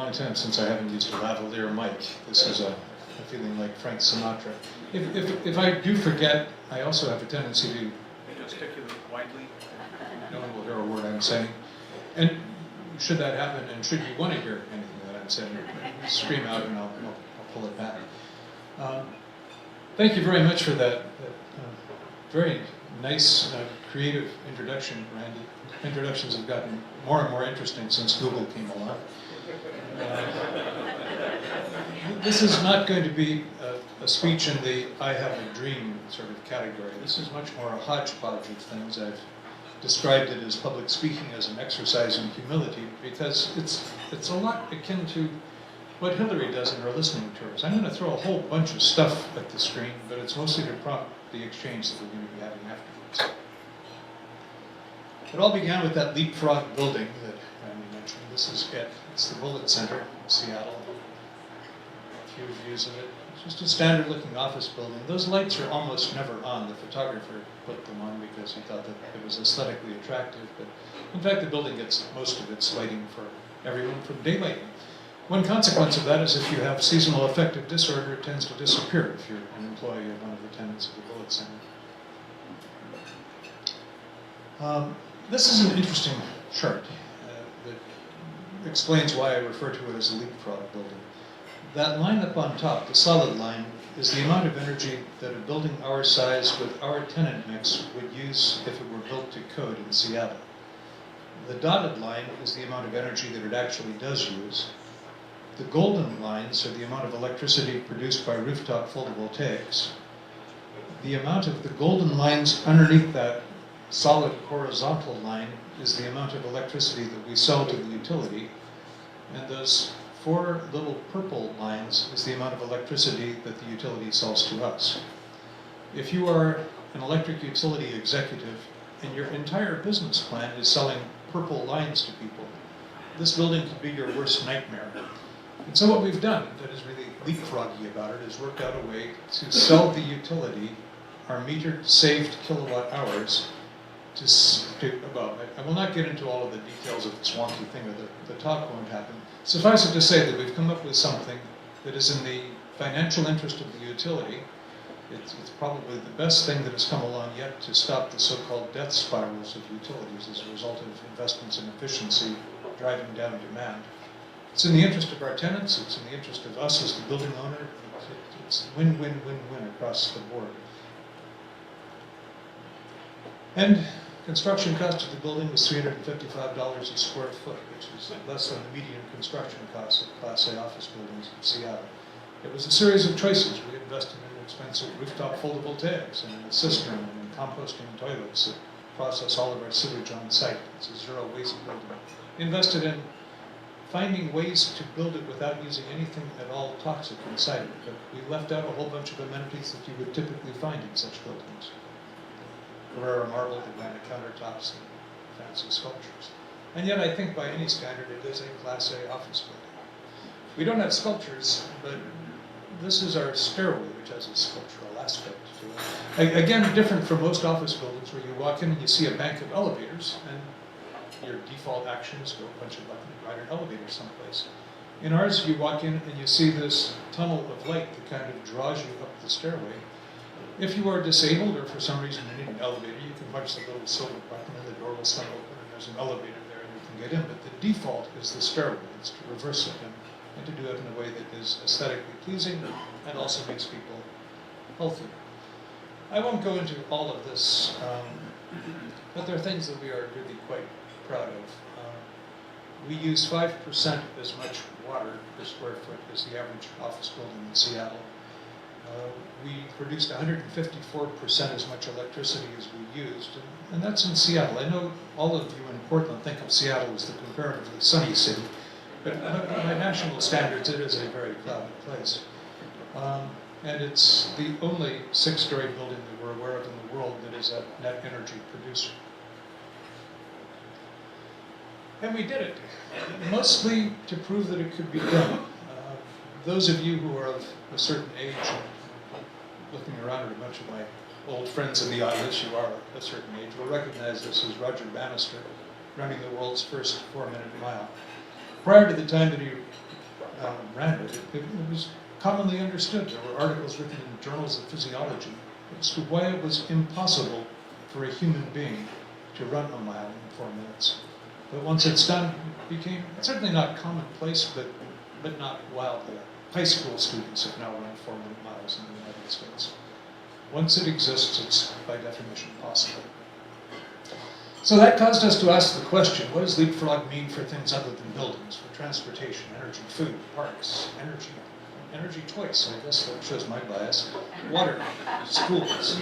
long time since I haven't used a lavalier mic. This is a feeling like Frank Sinatra. If I do forget, I also have a tendency to gesticulate widely. No one will hear a word I'm saying. And should that happen, and should you want to hear anything that I'm saying, scream out and I'll pull it back. Thank you very much for that very nice, creative introduction, Randy. Introductions have gotten more and more interesting since Google came along. This is not going to be a speech in the I have a dream sort of category. This is much more a hodgepodge of things. I've described it as public speaking as an exercise in humility because it's a lot akin to what Hillary does in her listening tours. I'm going to throw a whole bunch of stuff at the screen, but it's mostly to prompt the exchange that we're going to be having afterwards. It all began with that Leapfrog building that Randy mentioned. This is it. It's the Bullitt Center in Seattle. A few views of it. It's just a standard-looking office building. Those lights are almost never on. The photographer put them on because he thought that it was aesthetically attractive. But in fact, the building gets most of its lighting for everyone from daylight. One consequence of that is if you have seasonal affective disorder, it tends to disappear if you're an employee of one of the tenants of the Bullitt Center. This is an interesting chart that explains why I refer to it as a leapfrog building. That line up on top, the solid line, is the amount of energy that a building our size with our tenant mix would use if it were built to code in Seattle. The dotted line is the amount of energy that it actually does use. The golden lines are the amount of electricity produced by rooftop photovoltaics. The amount of the golden lines underneath that solid horizontal line is the amount of electricity that we sell to the utility. And those four little purple lines is the amount of electricity that the utility sells to us. If you are an electric utility executive and your entire business plan is selling purple lines to people, this building could be your worst nightmare. And so what we've done that is really leapfroggy about it is worked out a way to sell the utility our metered saved kilowatt hours well, I will not get into all of the details of this wonky thing, or the talk won't happen. Suffice it to say that we've come up with something that is in the financial interest of the utility. It's probably the best thing that has come along yet to stop the so-called death spirals of utilities as a result of investments in efficiency driving down demand. It's in the interest of our tenants, it's in the interest of us as the building owner. It's win-win-win-win across the board. And construction cost of the building was $355 a square foot, which is less than the median construction cost of Class A office buildings in Seattle. It was a series of choices. We invested in expensive rooftop photovoltaics and in a cistern and in composting toilets that process all of our sewage on site. It's a zero waste building. We invested in finding ways to build it without using anything at all toxic inside it, but we left out a whole bunch of amenities that you would typically find in such buildings. Carrara marble, the granite countertops, and fancy sculptures. And yet I think by any standard it is a Class A office building. We don't have sculptures, but this is our stairway, which has a sculptural aspect to it. Again, different from most office buildings where you walk in and you see a bank of elevators, and your default action is go a bunch of buttons and ride an elevator someplace. In ours, you walk in and you see this tunnel of light that kind of draws you up the stairway. If you are disabled or for some reason you need an elevator, you can punch the little silver button and the door will swing open and there's an elevator there and you can get in. But the default is the stairway. It's to reverse it and to do it in a way that is aesthetically pleasing and also makes people healthy. I won't go into all of this, but there are things that we are really quite proud of. We use 5% as much water per square foot as the average office building in Seattle. We produced 154% as much electricity as we used, and that's in Seattle. I know all of you in Portland think of Seattle as the comparatively sunny city, but by national standards it is a very cloudy place. And it's the only 6-story building that we're aware of in the world that is a net energy producer. And we did it, mostly to prove that it could be done. Those of you who are of a certain age, looking around at a bunch of my old friends in the audience who are a certain age, will recognize this as Roger Bannister running the world's first 4-minute mile. Prior to the time that he ran it, it was commonly understood. There were articles written in journals of physiology as to why it was impossible for a human being to run a mile in 4 minutes. But once it's done, it became certainly not commonplace, but not wildly. High school students have now run 4-minute miles in the United States. Once it exists, it's by definition possible. So that caused us to ask the question, what does Leapfrog mean for things other than buildings, for transportation, energy, food, parks, energy twice, I guess that shows my bias, water, schools.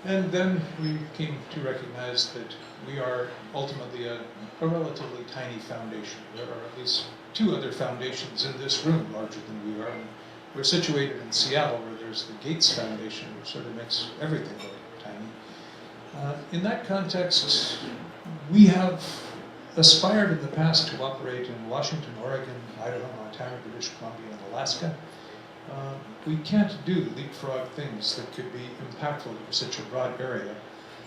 And then we came to recognize that we are ultimately a relatively tiny foundation. There are at least 2 other foundations in this room larger than we are. And we're situated in Seattle, where there's the Gates Foundation, which sort of makes everything look tiny. In that context, we have aspired in the past to operate in Washington, Oregon, Idaho, Montana, British Columbia, and Alaska. We can't do leapfrog things that could be impactful over such a broad area.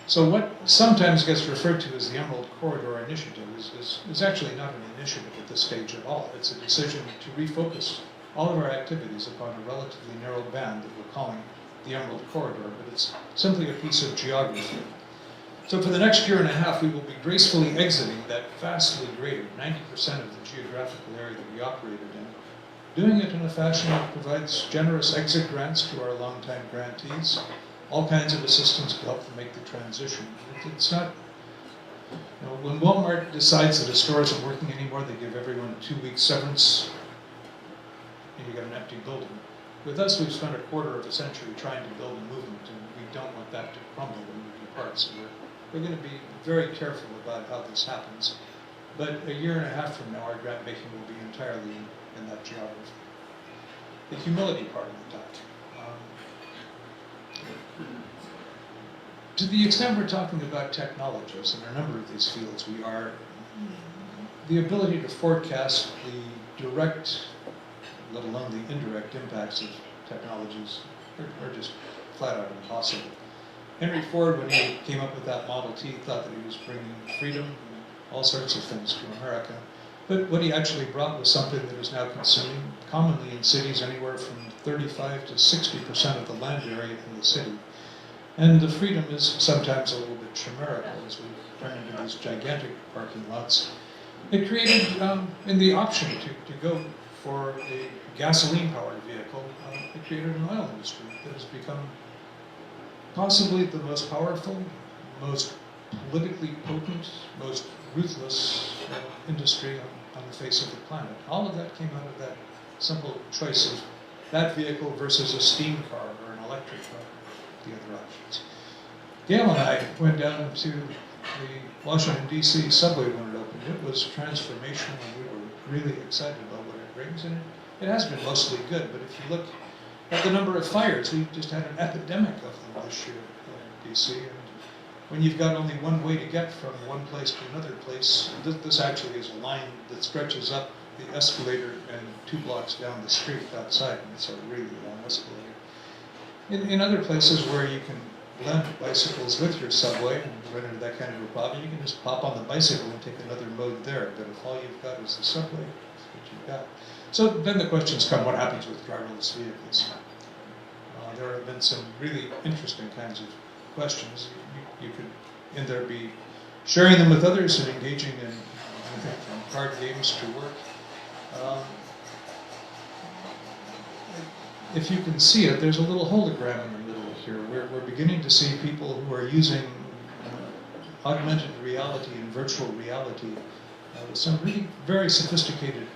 So what sometimes gets referred to as the Emerald Corridor Initiative is actually not an initiative at this stage at all. It's a decision to refocus all of our activities upon a relatively narrow band that we're calling the Emerald Corridor, but it's simply a piece of geography. So for the next year and a half, we will be gracefully exiting that vastly greater 90% of the geographical area that we operated in, doing it in a fashion that provides generous exit grants to our longtime grantees, all kinds of assistance to help them make the transition. It's not, when Walmart decides that a store isn't working anymore, they give everyone 2 weeks severance, and you got an empty building. With us, we've spent a quarter of a century trying to build a movement, and we don't want that to crumble and move apart. So we're going to be very careful about how this happens. But a year and a half from now, our grant making will be entirely in that geography. The humility part of the talk. To the extent we're talking about technologies, in a number of these fields, we are the ability to forecast the direct, let alone the indirect impacts of technologies are just flat out impossible. Henry Ford, when he came up with that Model T, thought that he was bringing freedom and all sorts of things to America. But what he actually brought was something that is now consuming, commonly in cities, anywhere from 35 to 60% of the land area in the city. And the freedom is sometimes a little bit chimerical as we turn into these gigantic parking lots. It created, in the option to go for a gasoline-powered vehicle, it created an oil industry that has become possibly the most powerful, most politically potent, most ruthless industry on the face of the planet. All of that came out of that simple choice of that vehicle versus a steam car or an electric car, the other options. Gail and I went down to the Washington, D.C. subway when it opened. It was transformational, and we were really excited about what it brings. And it has been mostly good, but if you look at the number of fires, we just had an epidemic of them this year in D.C. And when you've got only one way to get from one place to another place, this actually is a line that stretches up the escalator and 2 blocks down the street outside, and it's a really long escalator. In other places where you can blend bicycles with your subway and run into that kind of a problem, you can just pop on the bicycle and take another mode there. But if all you've got is the subway, that's what you've got. So then the questions come, what happens with driverless vehicles? There have been some really interesting kinds of questions. You could, in there, be sharing them with others and engaging in anything from card games to work. If you can see it, there's a little hologram in the middle here. We're beginning to see people who are using augmented reality and virtual reality, some really very sophisticated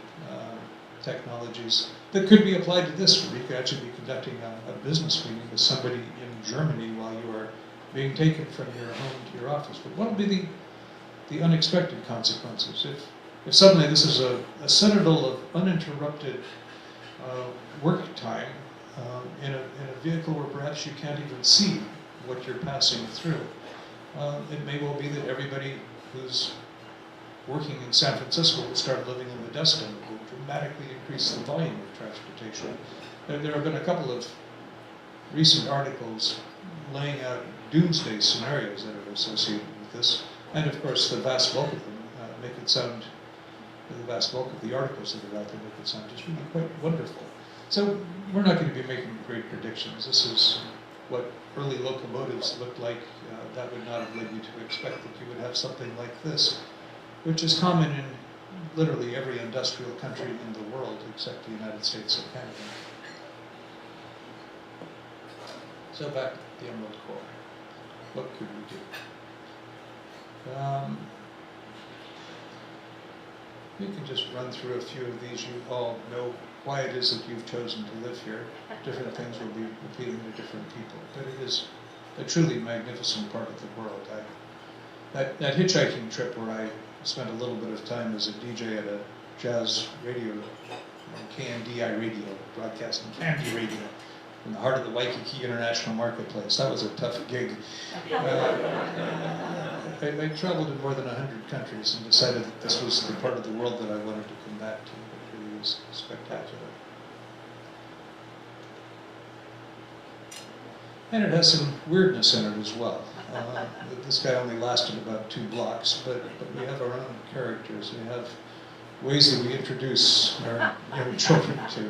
technologies that could be applied to this, where you could actually be conducting a business meeting with somebody in Germany while you are being taken from your home to your office. But what will be the unexpected consequences if suddenly this is a citadel of uninterrupted work time in a vehicle where perhaps you can't even see what you're passing through? It may well be that everybody who's working in San Francisco will start living in Modesto. It will dramatically increase the volume of transportation. There have been a couple of recent articles laying out doomsday scenarios that are associated with this, and of course the vast bulk of them make it sound the vast bulk of the articles that are out there with the sound is really quite wonderful. So we're not going to be making great predictions. This is what early locomotives looked like. That would not have led you to expect that you would have something like this, which is common in literally every industrial country in the world except the United States and Canada. So back to the Emerald Core. What could we do? We can just run through a few of these. You all know why it is that you've chosen to live here. Different things will be appealing to different people, but it is a truly magnificent part of the world. That hitchhiking trip where I spent a little bit of time as a DJ at a jazz radio, KNDI radio, broadcasting Candy Radio, in the heart of the Waikiki International Marketplace. That was a tough gig. I traveled in more than 100 countries and decided that this was the part of the world that I wanted to come back to. It really was spectacular. And it has some weirdness in it as well. This guy only lasted about 2 blocks, but we have our own characters. We have ways that we introduce our young children to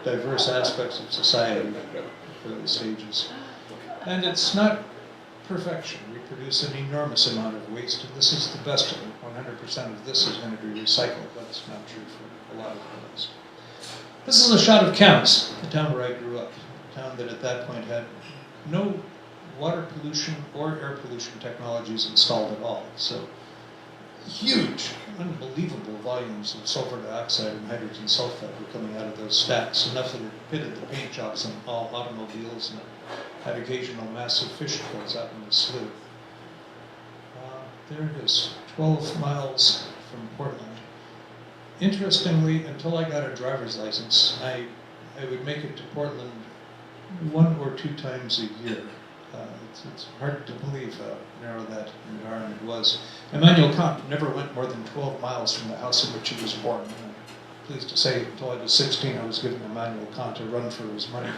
diverse aspects of society at early stages. And it's not perfection. We produce an enormous amount of waste, and this is the best of it. 100% of this is going to be recycled. That's not true for a lot of things. This is a shot of Counts, the town where I grew up, a town that at that point had no water pollution or air pollution technologies installed at all. So huge, unbelievable volumes of sulfur dioxide and hydrogen sulfide were coming out of those stacks, enough that it pitted the paint jobs on all automobiles and had occasional massive fish kills out in the slough. There it is, 12 miles from Portland. Interestingly, until I got a driver's license, I would make it to Portland 1 or 2 times a year. It's hard to believe how narrow that environment was. Immanuel Kant never went more than 12 miles from the house in which he was born. I'm pleased to say, until I was 16, I was giving Immanuel Kant a run for his money.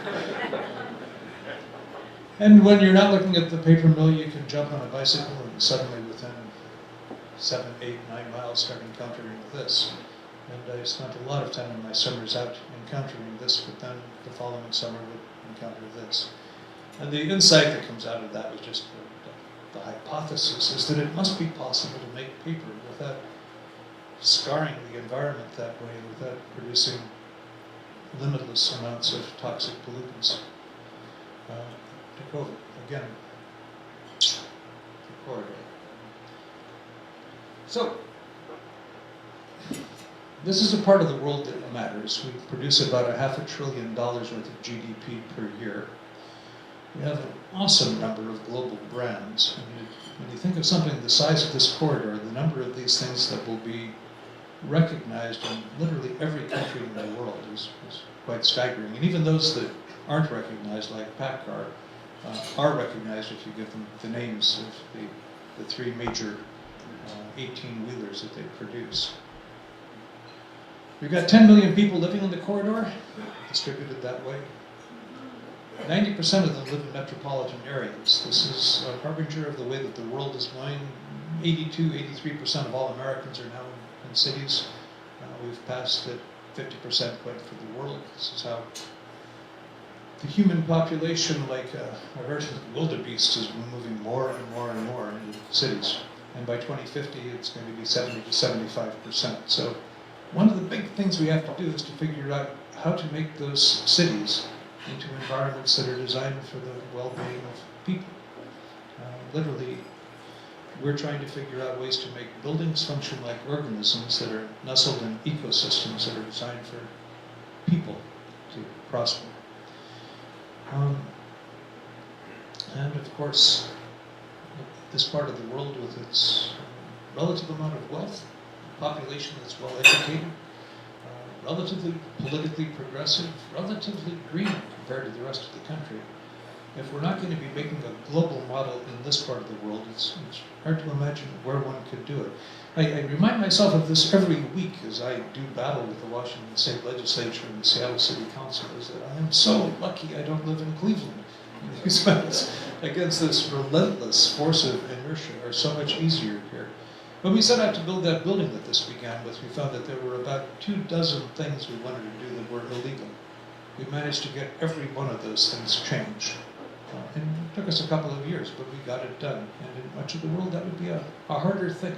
And when you're not looking at the paper mill, you can jump on a bicycle and suddenly within 7, 8, 9 miles start encountering this. And I spent a lot of time in my summers out encountering this, but then the following summer would encounter this. And the insight that comes out of that was just the hypothesis is that it must be possible to make paper without scarring the environment that way, without producing limitless amounts of toxic pollutants. To quote again, the corridor. So, this is a part of the world that matters. We produce about $500 billion worth of GDP per year. We have an awesome number of global brands. When you think of something the size of this corridor, the number of these things that will be recognized in literally every country in the world is quite staggering. And even those that aren't recognized, like PACCAR, are recognized if you give them the names of the 3 major 18-wheelers that they produce. We've got 10 million people living in the corridor, distributed that way. 90% of them live in metropolitan areas. This is a harbinger of the way that the world is going. 83% of all Americans are now in cities. We've passed the 50% point for the world. This is how the human population, like a herd of wildebeest, is moving more and more and more into cities. And by 2050, it's going to be 70 to 75%. So one of the big things we have to do is to figure out how to make those cities into environments that are designed for the well-being of people. Literally, we're trying to figure out ways to make buildings function like organisms that are nestled in ecosystems that are designed for people to prosper. And of course, this part of the world with its relative amount of wealth, population that's well educated, relatively politically progressive, relatively green compared to the rest of the country. If we're not going to be making a global model in this part of the world, it's hard to imagine where one could do it. I remind myself of this every week as I do battle with the Washington State Legislature and the Seattle City Council, is that I am so lucky I don't live in Cleveland. These fights against this relentless force of inertia are so much easier here. When we set out to build that building that this began with, we found that there were about 24 things we wanted to do that were illegal. We managed to get every one of those things changed. And it took us a couple of years, but we got it done. And in much of the world, that would be a harder thing.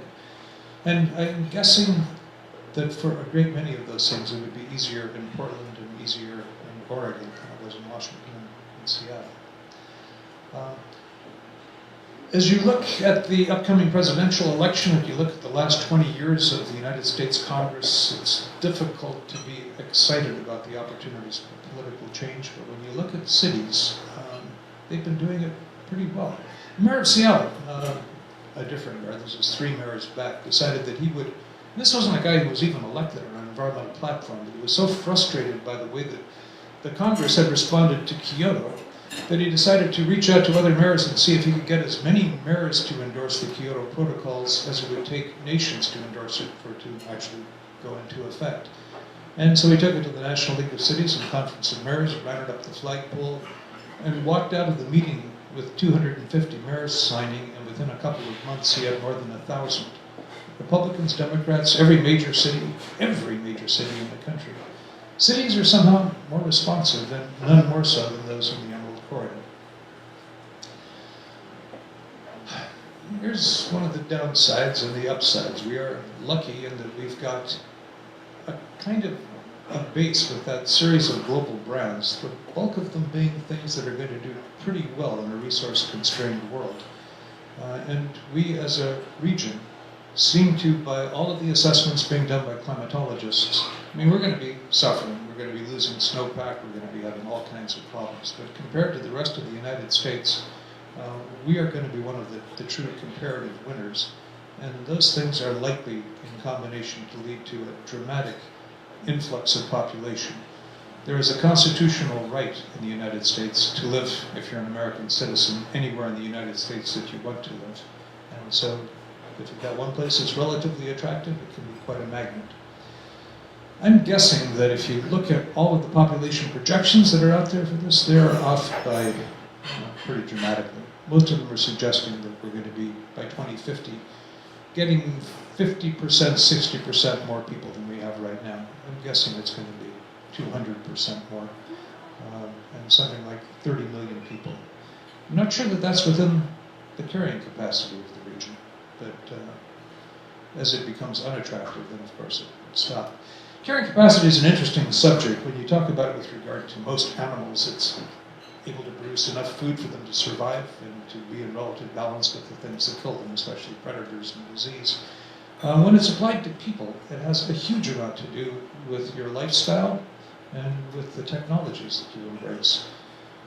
And I'm guessing that for a great many of those things, it would be easier in Portland and easier in Oregon than it was in Washington and Seattle. As you look at the upcoming presidential election, if you look at the last 20 years of the United States Congress, it's difficult to be excited about the opportunities for political change. But when you look at cities, they've been doing it pretty well. The mayor of Seattle, a different mayor, this is 3 mayors back, decided that he would, and this wasn't a guy who was even elected on an environmental platform, but he was so frustrated by the way that the Congress had responded to Kyoto that he decided to reach out to other mayors and see if he could get as many mayors to endorse the Kyoto protocols as it would take nations to endorse it for it to actually go into effect. And so he took it to the National League of Cities and Conference of Mayors, ran it up the flagpole, and walked out of the meeting with 250 mayors signing, and within a couple of months he had more than 1,000. Republicans, Democrats, every major city in the country. Cities are somehow more responsive, and none more so than those in the Emerald Corridor. Here's one of the downsides and the upsides. We are lucky in that we've got a kind of a base with that series of global brands, the bulk of them being things that are going to do pretty well in a resource-constrained world. And we as a region seem to, by all of the assessments being done by climatologists, I mean, we're going to be suffering, we're going to be losing snowpack, we're going to be having all kinds of problems, but compared to the rest of the United States, we are going to be one of the true comparative winners, and those things are likely in combination to lead to a dramatic influx of population. There is a constitutional right in the United States to live, if you're an American citizen, anywhere in the United States that you want to live. And so, if you've got one place that's relatively attractive, it can be quite a magnet. I'm guessing that if you look at all of the population projections that are out there for this, they're off by pretty dramatically. Most of them are suggesting that we're going to be, by 2050, getting 50%, 60% more people than we have right now. I'm guessing it's going to be 200% more, and something like 30 million people. I'm not sure that that's within the carrying capacity of the region, but as it becomes unattractive, then of course it would stop. Carrying capacity is an interesting subject. When you talk about it with regard to most animals, it's able to produce enough food for them to survive and to be in relative balance with the things that kill them, especially predators and disease. When it's applied to people, it has a huge amount to do with your lifestyle and with the technologies that you embrace.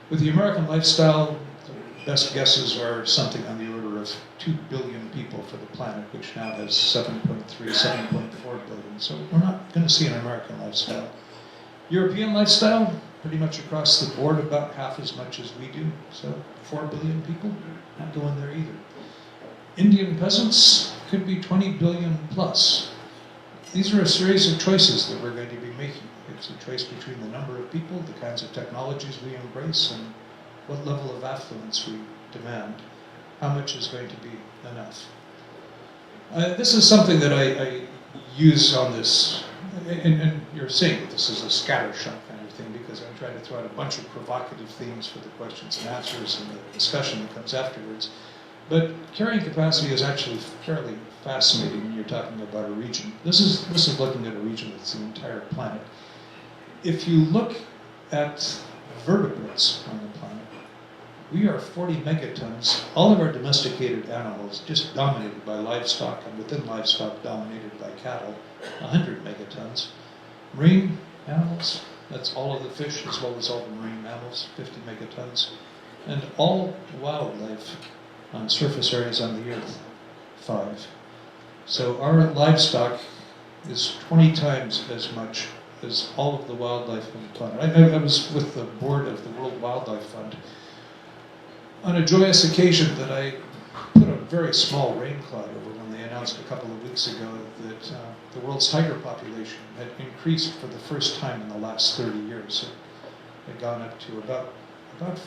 With the American lifestyle, the best guesses are something on the order of 2 billion people for the planet, which now has 7.3, 7.4 billion. So we're not going to see an American lifestyle. European lifestyle, pretty much across the board, about half as much as we do. So 4 billion people, not going there either. Indian peasants could be 20 billion plus. These are a series of choices that we're going to be making. It's a choice between the number of people, the kinds of technologies we embrace, and what level of affluence we demand. How much is going to be enough? This is something that I use on this, and you're seeing that this is a scattershot kind of thing, because I'm trying to throw out a bunch of provocative themes for the questions and answers and the discussion that comes afterwards. But carrying capacity is actually fairly fascinating when you're talking about a region. This is looking at a region that's the entire planet. If you look at vertebrates on the planet, we are 40 megatons. All of our domesticated animals, just dominated by livestock, and within livestock dominated by cattle, 100 megatons. Marine animals, that's all of the fish as well as all the marine mammals, 50 megatons. And all wildlife on surface areas on the earth, 5. So our livestock is 20 times as much as all of the wildlife on the planet. I was with the board of the World Wildlife Fund on a joyous occasion that I put a very small rain cloud over when they announced a couple of weeks ago that the world's tiger population had increased for the first time in the last 30 years. It had gone up to about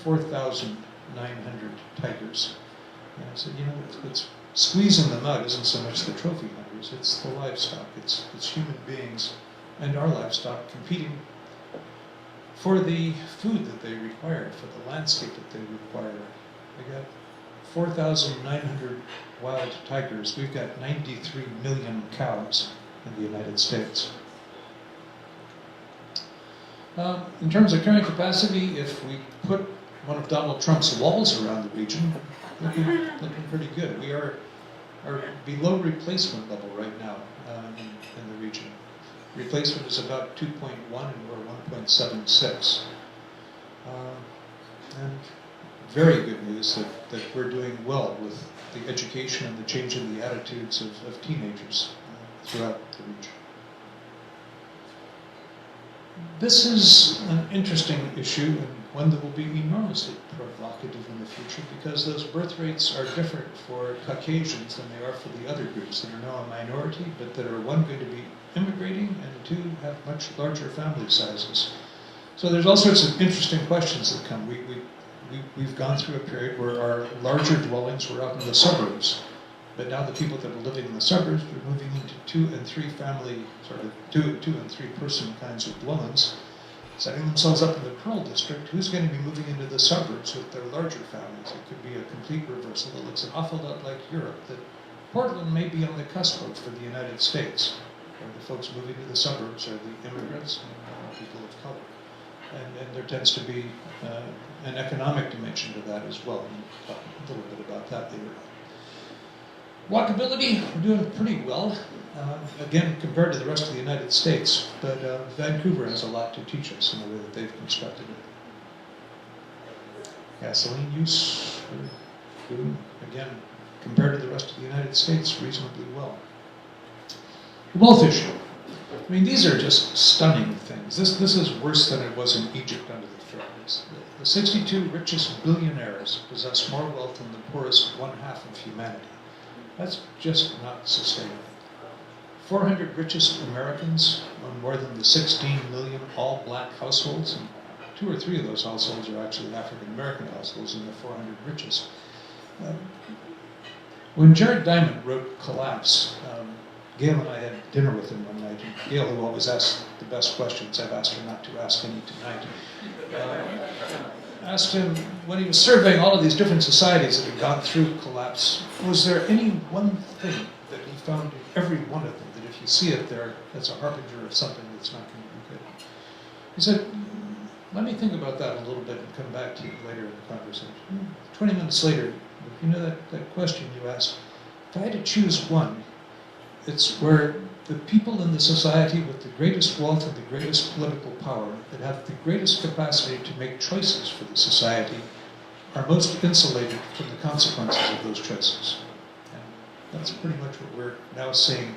4,900 tigers. And I said, you know, it's squeezing them out isn't so much the trophy hunters, it's the livestock. It's human beings and our livestock competing for the food that they require, for the landscape that they require. We got 4,900 wild tigers. We've got 93 million cows in the United States. In terms of carrying capacity, if we put one of Donald Trump's walls around the region, looking pretty good. We are below replacement level right now in the region. Replacement is about 2.1 and we're 1.76. And very good news that we're doing well with the education and the change in the attitudes of teenagers throughout the region. This is an interesting issue and one that will be enormously provocative in the future because those birth rates are different for Caucasians than they are for the other groups that are now a minority, but that are one, going to be immigrating, and two, have much larger family sizes. So there's all sorts of interesting questions that come. We've gone through a period where our larger dwellings were out in the suburbs, but now the people that are living in the suburbs are moving into 2 and 3 family, sort of two and three person kinds of dwellings, setting themselves up in the Pearl District. Who's going to be moving into the suburbs with their larger families? It could be a complete reversal. It looks an awful lot like Europe, that Portland may be on the cusp of for the United States, where the folks moving to the suburbs are the immigrants and people of color. And there tends to be an economic dimension to that as well. We'll talk a little bit about that later. Walkability, we're doing pretty well, again, compared to the rest of the United States, but Vancouver has a lot to teach us in the way that they've constructed it. Gasoline use, we're doing, again, compared to the rest of the United States, reasonably well. The wealth issue. I mean, these are just stunning things. This is worse than it was in Egypt under the Pharaohs. The 62 richest billionaires possess more wealth than the poorest 1/2 of humanity. That's just not sustainable. 400 richest Americans own more than the 16 million all-black households, and 2 or 3 of those households are actually African-American households in the 400 richest. When Jared Diamond wrote Collapse, Gail and I had dinner with him one night, and Gail, who always asks the best questions, I've asked her not to ask any tonight, asked him, when he was surveying all of these different societies that had gone through collapse, was there any one thing that he found in every one of them, that if you see it there, that's a harbinger of something that's not going to be good? He said, let me think about that a little bit and come back to you later in the conversation. 20 minutes later, you know that question you asked, if I had to choose one, it's where the people in the society with the greatest wealth and the greatest political power, that have the greatest capacity to make choices for the society, are most insulated from the consequences of those choices. And that's pretty much what we're now seeing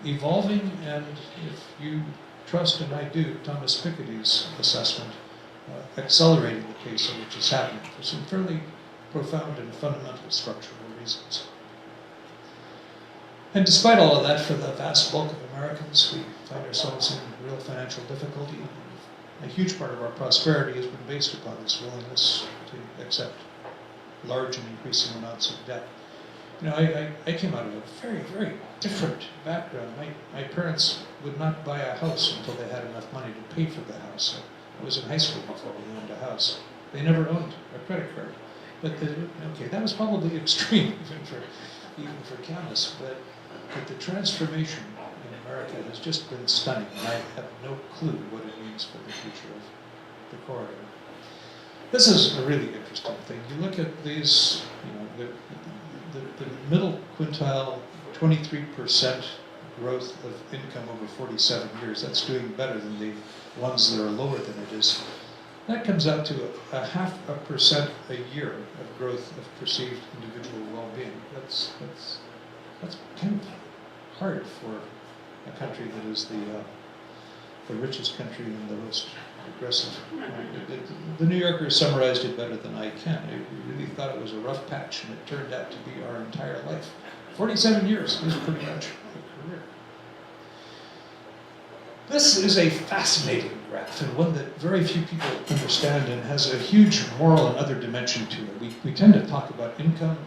evolving, and if you trust, and I do, Thomas Piketty's assessment, accelerating the pace at which is happening for some fairly profound and fundamental structural reasons. And despite all of that, for the vast bulk of Americans, we find ourselves in real financial difficulty. A huge part of our prosperity has been based upon this willingness to accept large and increasing amounts of debt. You know, I came out of a very, very different background. My parents would not buy a house until they had enough money to pay for the house. I was in high school before we owned a house. They never owned a credit card. But okay, that was probably extreme even for Camus, but the transformation in America has just been stunning, and I have no clue what it means for the future of the corridor. This is a really interesting thing. You look at these, you know, the middle quintile, 23% growth of income over 47 years. That's doing better than the ones that are lower than it is. That comes out to a 0.5% a year of growth of perceived individual well-being. That's kind of hard for a country that is the richest country and the most progressive. The New Yorker summarized it better than I can. I really thought it was a rough patch, and it turned out to be our entire life. 47 years is pretty much a career. This is a fascinating graph, and one that very few people understand, and has a huge moral and other dimension to it. We tend to talk about income,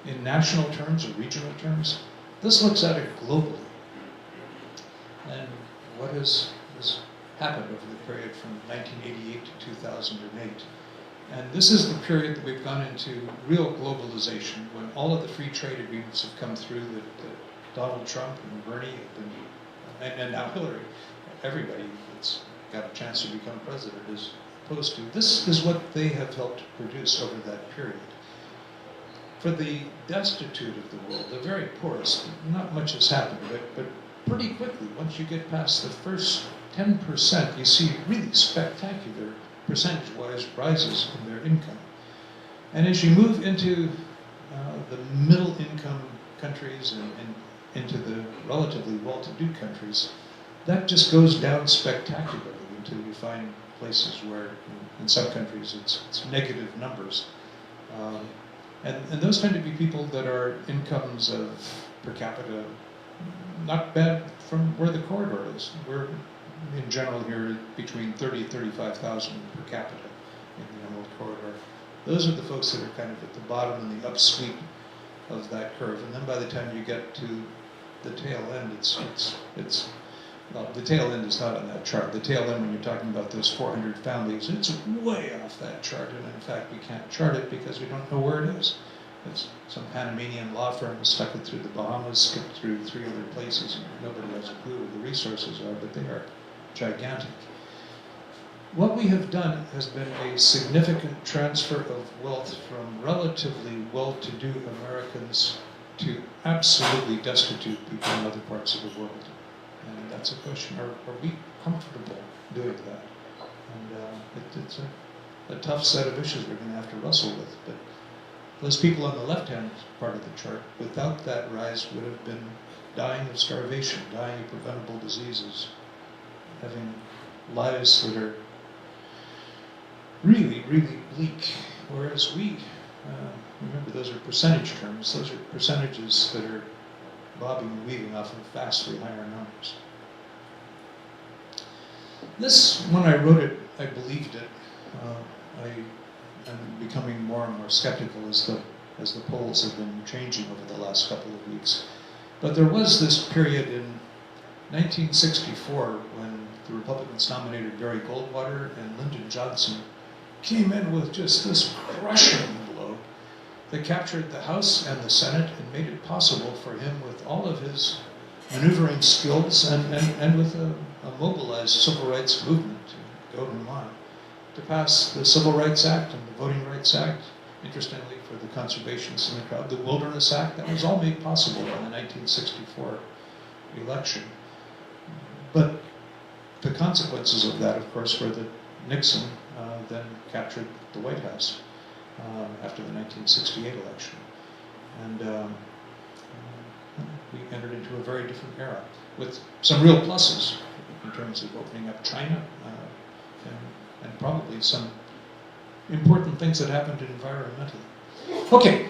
in national terms or regional terms. This looks at it globally. And what has happened over the period from 1988 to 2008. And this is the period that we've gone into real globalization, when all of the free trade agreements have come through that Donald Trump and Bernie and now Hillary, everybody that's got a chance to become president is opposed to. This is what they have helped produce over that period. For the destitute of the world, the very poorest, not much has happened, but pretty quickly, once you get past the first 10%, you see really spectacular percentage-wise rises in their income. And as you move into the middle-income countries and into the relatively well-to-do countries, that just goes down spectacularly until you find places where, in some countries, it's negative numbers. And those tend to be people that are incomes of per capita not bad from where the corridor is. We're in general here between 30 and 35,000 per capita in the Emerald Corridor. Those are the folks that are kind of at the bottom and the upsweep of that curve. And then by the time you get to the tail end, well, the tail end is not on that chart. The tail end, when you're talking about those 400 families, it's way off that chart. And in fact, we can't chart it because we don't know where it is. It's some Panamanian law firm has stuck it through the Bahamas, skipped through 3 other places, and nobody has a clue where the resources are, but they are gigantic. What we have done has been a significant transfer of wealth from relatively well-to-do Americans to absolutely destitute people in other parts of the world. And that's a question, are we comfortable doing that? And it's a tough set of issues we're going to have to wrestle with. But those people on the left-hand part of the chart, without that rise, would have been dying of starvation, dying of preventable diseases, having lives that are really, really bleak. Whereas we, remember, those are percentage terms. Those are percentages that are bobbing and weaving off of vastly higher numbers. This, when I wrote it, I believed it. I'm becoming more and more skeptical as the polls have been changing over the last couple of weeks. But there was this period in 1964 when the Republicans nominated Barry Goldwater and Lyndon Johnson came in with just this crushing blow that captured the House and the Senate and made it possible for him, with all of his maneuvering skills and with a mobilized civil rights movement to go in line, to pass the Civil Rights Act and the Voting Rights Act, interestingly for the conservationists in the crowd, the Wilderness Act. That was all made possible in the 1964 election. But the consequences of that, of course, were that Nixon then captured the White House after the 1968 election. And we entered into a very different era with some real pluses in terms of opening up China and probably some important things that happened environmentally. Okay,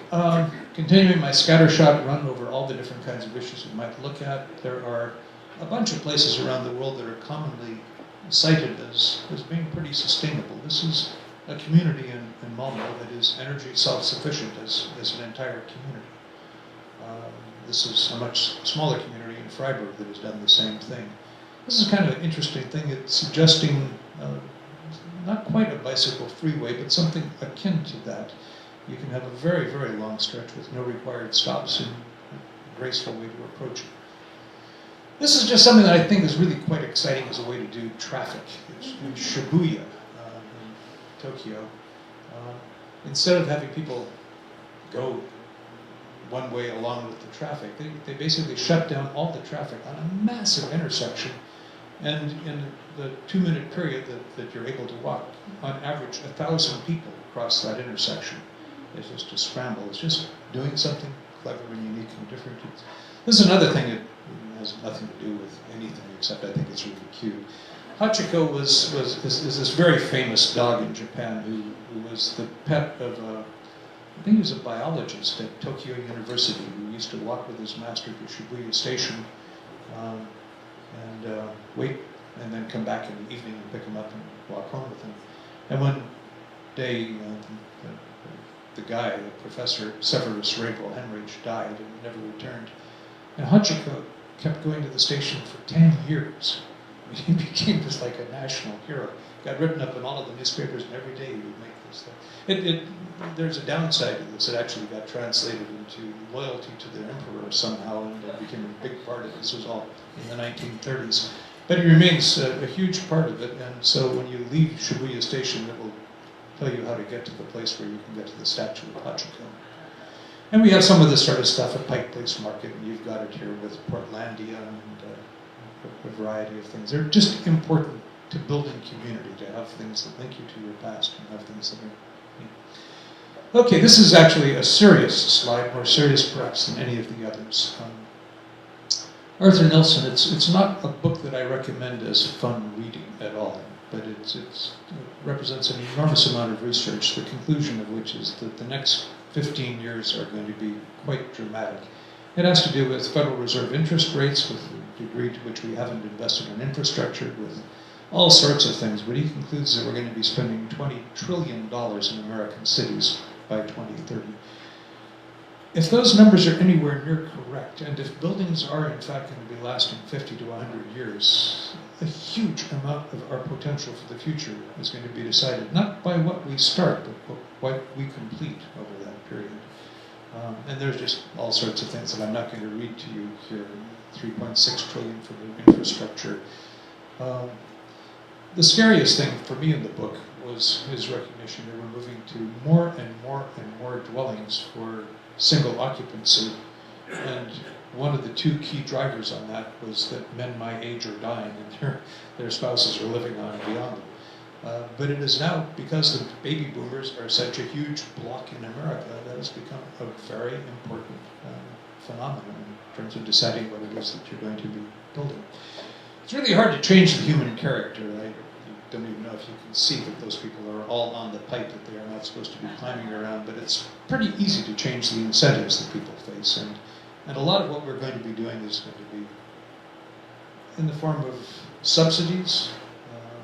continuing my scattershot run over all the different kinds of issues we might look at, there are a bunch of places around the world that are commonly cited as being pretty sustainable. This is a community in Malmo that is energy self-sufficient as an entire community. This is a much smaller community in Freiburg that has done the same thing. This is kind of an interesting thing. It's suggesting not quite a bicycle freeway, but something akin to that. You can have a very, very long stretch with no required stops and a graceful way to approach it. This is just something that I think is really quite exciting as a way to do traffic. It's in Shibuya, in Tokyo. Instead of having people go one way along with the traffic, they basically shut down all the traffic on a massive intersection. And in the 2-minute period that you're able to walk, on average, 1,000 people cross that intersection. It's just a scramble. It's just doing something clever and unique and different. This is another thing that has nothing to do with anything, except I think it's really cute. Hachiko is this very famous dog in Japan who was the pet of I think he was a biologist at Tokyo University who used to walk with his master to Shibuya Station and wait, and then come back in the evening and pick him up and walk home with him. And one day, the the guy, the Professor Severus Rabel Henrich, died and never returned. And Hachiko kept going to the station for 10 years. He became just like a national hero. Got written up in all of the newspapers, and every day he would make this thing. There's a downside to this. It actually got translated into loyalty to the emperor somehow, and it became a big part of it. This was all in the 1930s. But it remains a huge part of it, and so when you leave Shibuya Station, it will tell you how to get to the place where you can get to the statue of Hachiko. And we have some of this sort of stuff at Pike Place Market, and you've got it here with Portlandia and a variety of things. They're just important to building community, to have things that link you to your past and have things that are neat. Okay, this is actually a serious slide, more serious perhaps than any of the others. Arthur Nelson, it's not a book that I recommend as fun reading at all, but it represents an enormous amount of research, the conclusion of which is that the next 15 years are going to be quite dramatic. It has to do with Federal Reserve interest rates, with the degree to which we haven't invested in infrastructure, with all sorts of things, but he concludes that we're going to be spending $20 trillion in American cities by 2030. If those numbers are anywhere near correct, and if buildings are in fact going to be lasting 50 to 100 years, a huge amount of our potential for the future is going to be decided, not by what we start, but what we complete over that period. And there's just all sorts of things that I'm not going to read to you here. 3.6 trillion for new infrastructure. The scariest thing for me in the book was his recognition that we're moving to more and more and more dwellings for single occupancy. And one of the two key drivers on that was that men my age are dying and their spouses are living on and beyond them. But it is now, because the baby boomers are such a huge block in America, that has become a very important phenomenon in terms of deciding what it is that you're going to be building. It's really hard to change the human character. I don't even know if you can see that those people are all on the pipe, that they are not supposed to be climbing around, but it's pretty easy to change the incentives that people face. And a lot of what we're going to be doing is going to be in the form of subsidies,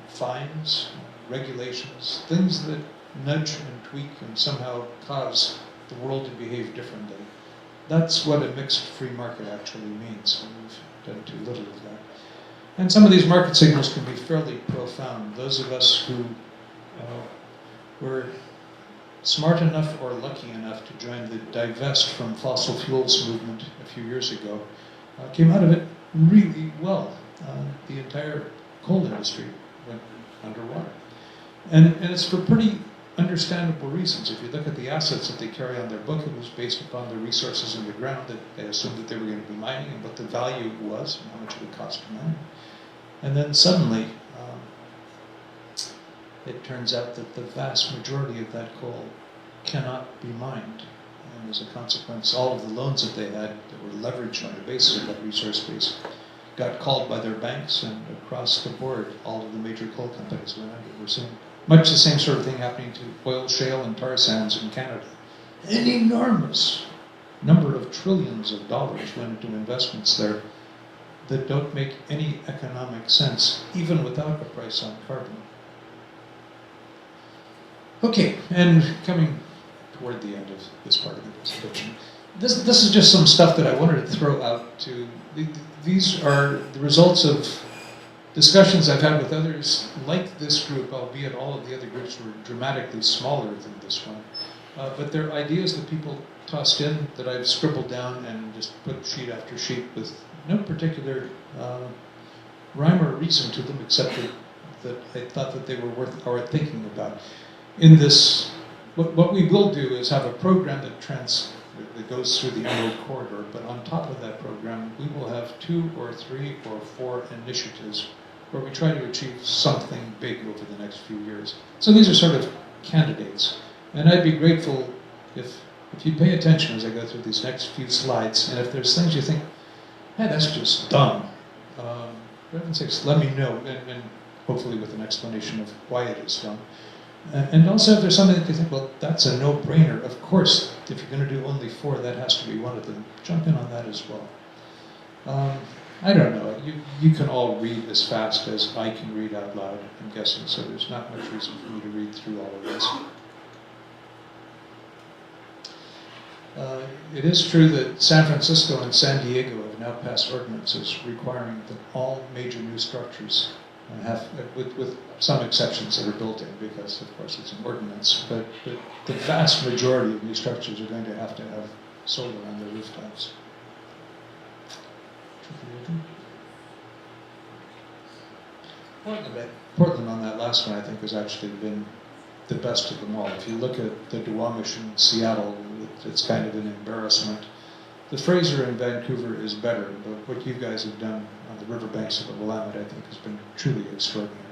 fines, regulations, things that nudge and tweak and somehow cause the world to behave differently. That's what a mixed free market actually means, and we've done too little of that. And some of these market signals can be fairly profound. Those of us who were smart enough or lucky enough to join the divest from fossil fuels movement a few years ago came out of it really well. The entire coal industry went underwater. And it's for pretty understandable reasons. If you look at the assets that they carry on their book, it was based upon the resources in the ground that they assumed that they were going to be mining and what the value was and how much it would cost to mine. And then suddenly, it turns out that the vast majority of that coal cannot be mined. And as a consequence, all of the loans that they had that were leveraged on the basis of that resource base got called by their banks, and across the board, all of the major coal companies went under. We're seeing much the same sort of thing happening to oil shale and tar sands in Canada. An enormous number of trillions of dollars went into investments there that don't make any economic sense, even without a price on carbon. Okay, and coming toward the end of this part of the presentation, this is just some stuff that I wanted to throw out to. These are the results of discussions I've had with others like this group, albeit all of the other groups were dramatically smaller than this one. But they're ideas that people tossed in that I've scribbled down and just put sheet after sheet with no particular rhyme or reason to them, except that I thought that they were worth our thinking about. In this, what we will do is have a program that goes through the Emerald Corridor, but on top of that program, we will have 2 or 3 or 4 initiatives where we try to achieve something big over the next few years. So these are sort of candidates. And I'd be grateful if you pay attention as I go through these next few slides, and if there's things you think, hey, that's just dumb, for heaven's sakes, let me know, and hopefully with an explanation of why it is dumb. And also if there's something that you think, well, that's a no-brainer, of course, if you're going to do only 4, that has to be one of them. Jump in on that as well. I don't know, you can all read as fast as I can read out loud, I'm guessing, so there's not much reason for me to read through all of this. It is true that San Francisco and San Diego have now passed ordinances requiring that all major new structures have, with some exceptions that are built in, because of course it's an ordinance, but the vast majority of new structures are going to have solar on their rooftops. Portland on that last one, I think, has actually been the best of them all. If you look at the Duwamish in Seattle, it's kind of an embarrassment. The Fraser in Vancouver is better, but what you guys have done on the riverbanks of the Willamette, I think, has been truly extraordinary.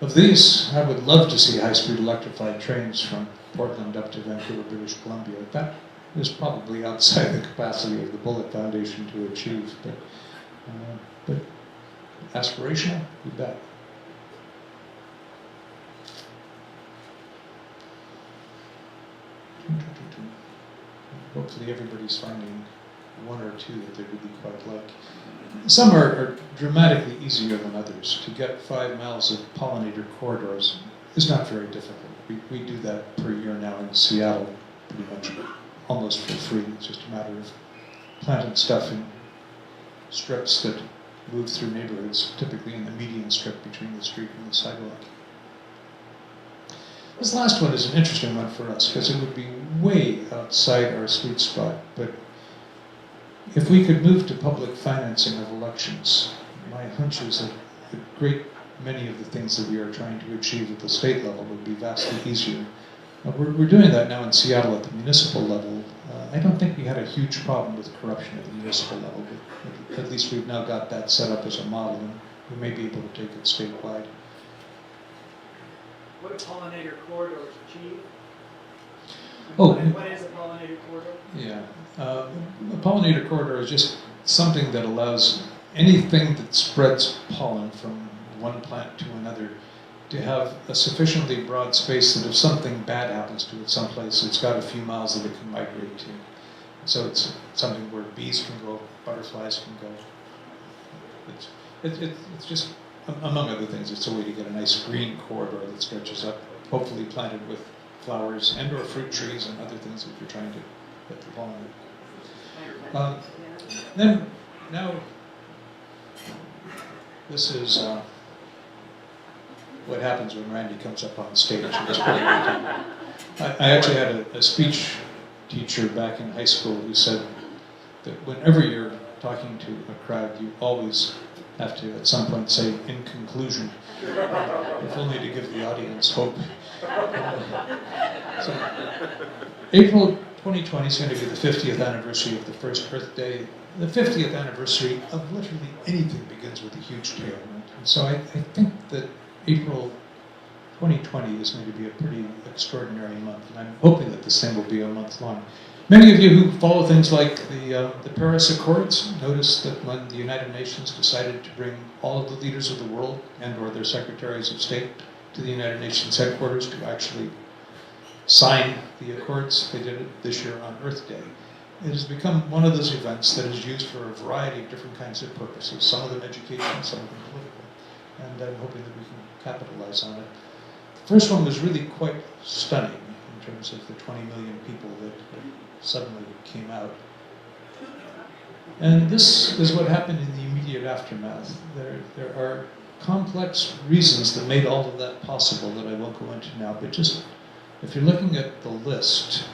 Of these, I would love to see high-speed electrified trains from Portland up to Vancouver, British Columbia. That is probably outside the capacity of the Bullitt Foundation to achieve, but aspirational, you bet. Hopefully everybody's finding one or two that they really quite like. Some are dramatically easier than others. To get 5 miles of pollinator corridors is not very difficult. We do that per year now in Seattle, pretty much almost for free. It's just a matter of planting stuff in strips that move through neighborhoods, typically in the median strip between the street and the sidewalk. This last one is an interesting one for us because it would be way outside our sweet spot, but if we could move to public financing of elections, my hunch is that a great many of the things that we are trying to achieve at the state level would be vastly easier. We're doing that now in Seattle at the municipal level. I don't think we had a huge problem with corruption at the municipal level, but at least we've now got that set up as a model, and we may be able to take it statewide. What do pollinator corridors achieve? Oh, what is a pollinator corridor? Yeah, a pollinator corridor is just something that allows anything that spreads pollen from one plant to another to have a sufficiently broad space that if something bad happens to it someplace, it's got a few miles that it can migrate to. So it's something where bees can go, butterflies can go. It's just, among other things, it's a way to get a nice green corridor that stretches up, hopefully planted with flowers and or fruit trees and other things that you're trying to get the pollen. Then, now, this is what happens when Randy comes up on stage. I actually had a speech teacher back in high school who said that whenever you're talking to a crowd, you always have to at some point say, in conclusion, if only to give the audience hope. So, April 2020 is going to be the 50th anniversary of the first Earth Day. The 50th anniversary of literally anything begins with a huge tail. And so I think that April 2020 is going to be a pretty extraordinary month, and I'm hoping that this thing will be a month long. Many of you who follow things like the Paris Accords noticed that when the United Nations decided to bring all of the leaders of the world and or their secretaries of state to the United Nations headquarters to actually sign the accords, they did it this year on Earth Day. It has become one of those events that is used for a variety of different kinds of purposes, some of them education, some of them political, and I'm hoping that we can capitalize on it. The first one was really quite stunning in terms of the 20 million people that suddenly came out. And this is what happened in the immediate aftermath. There are complex reasons that made all of that possible that I won't go into now, but just if you're looking at the list,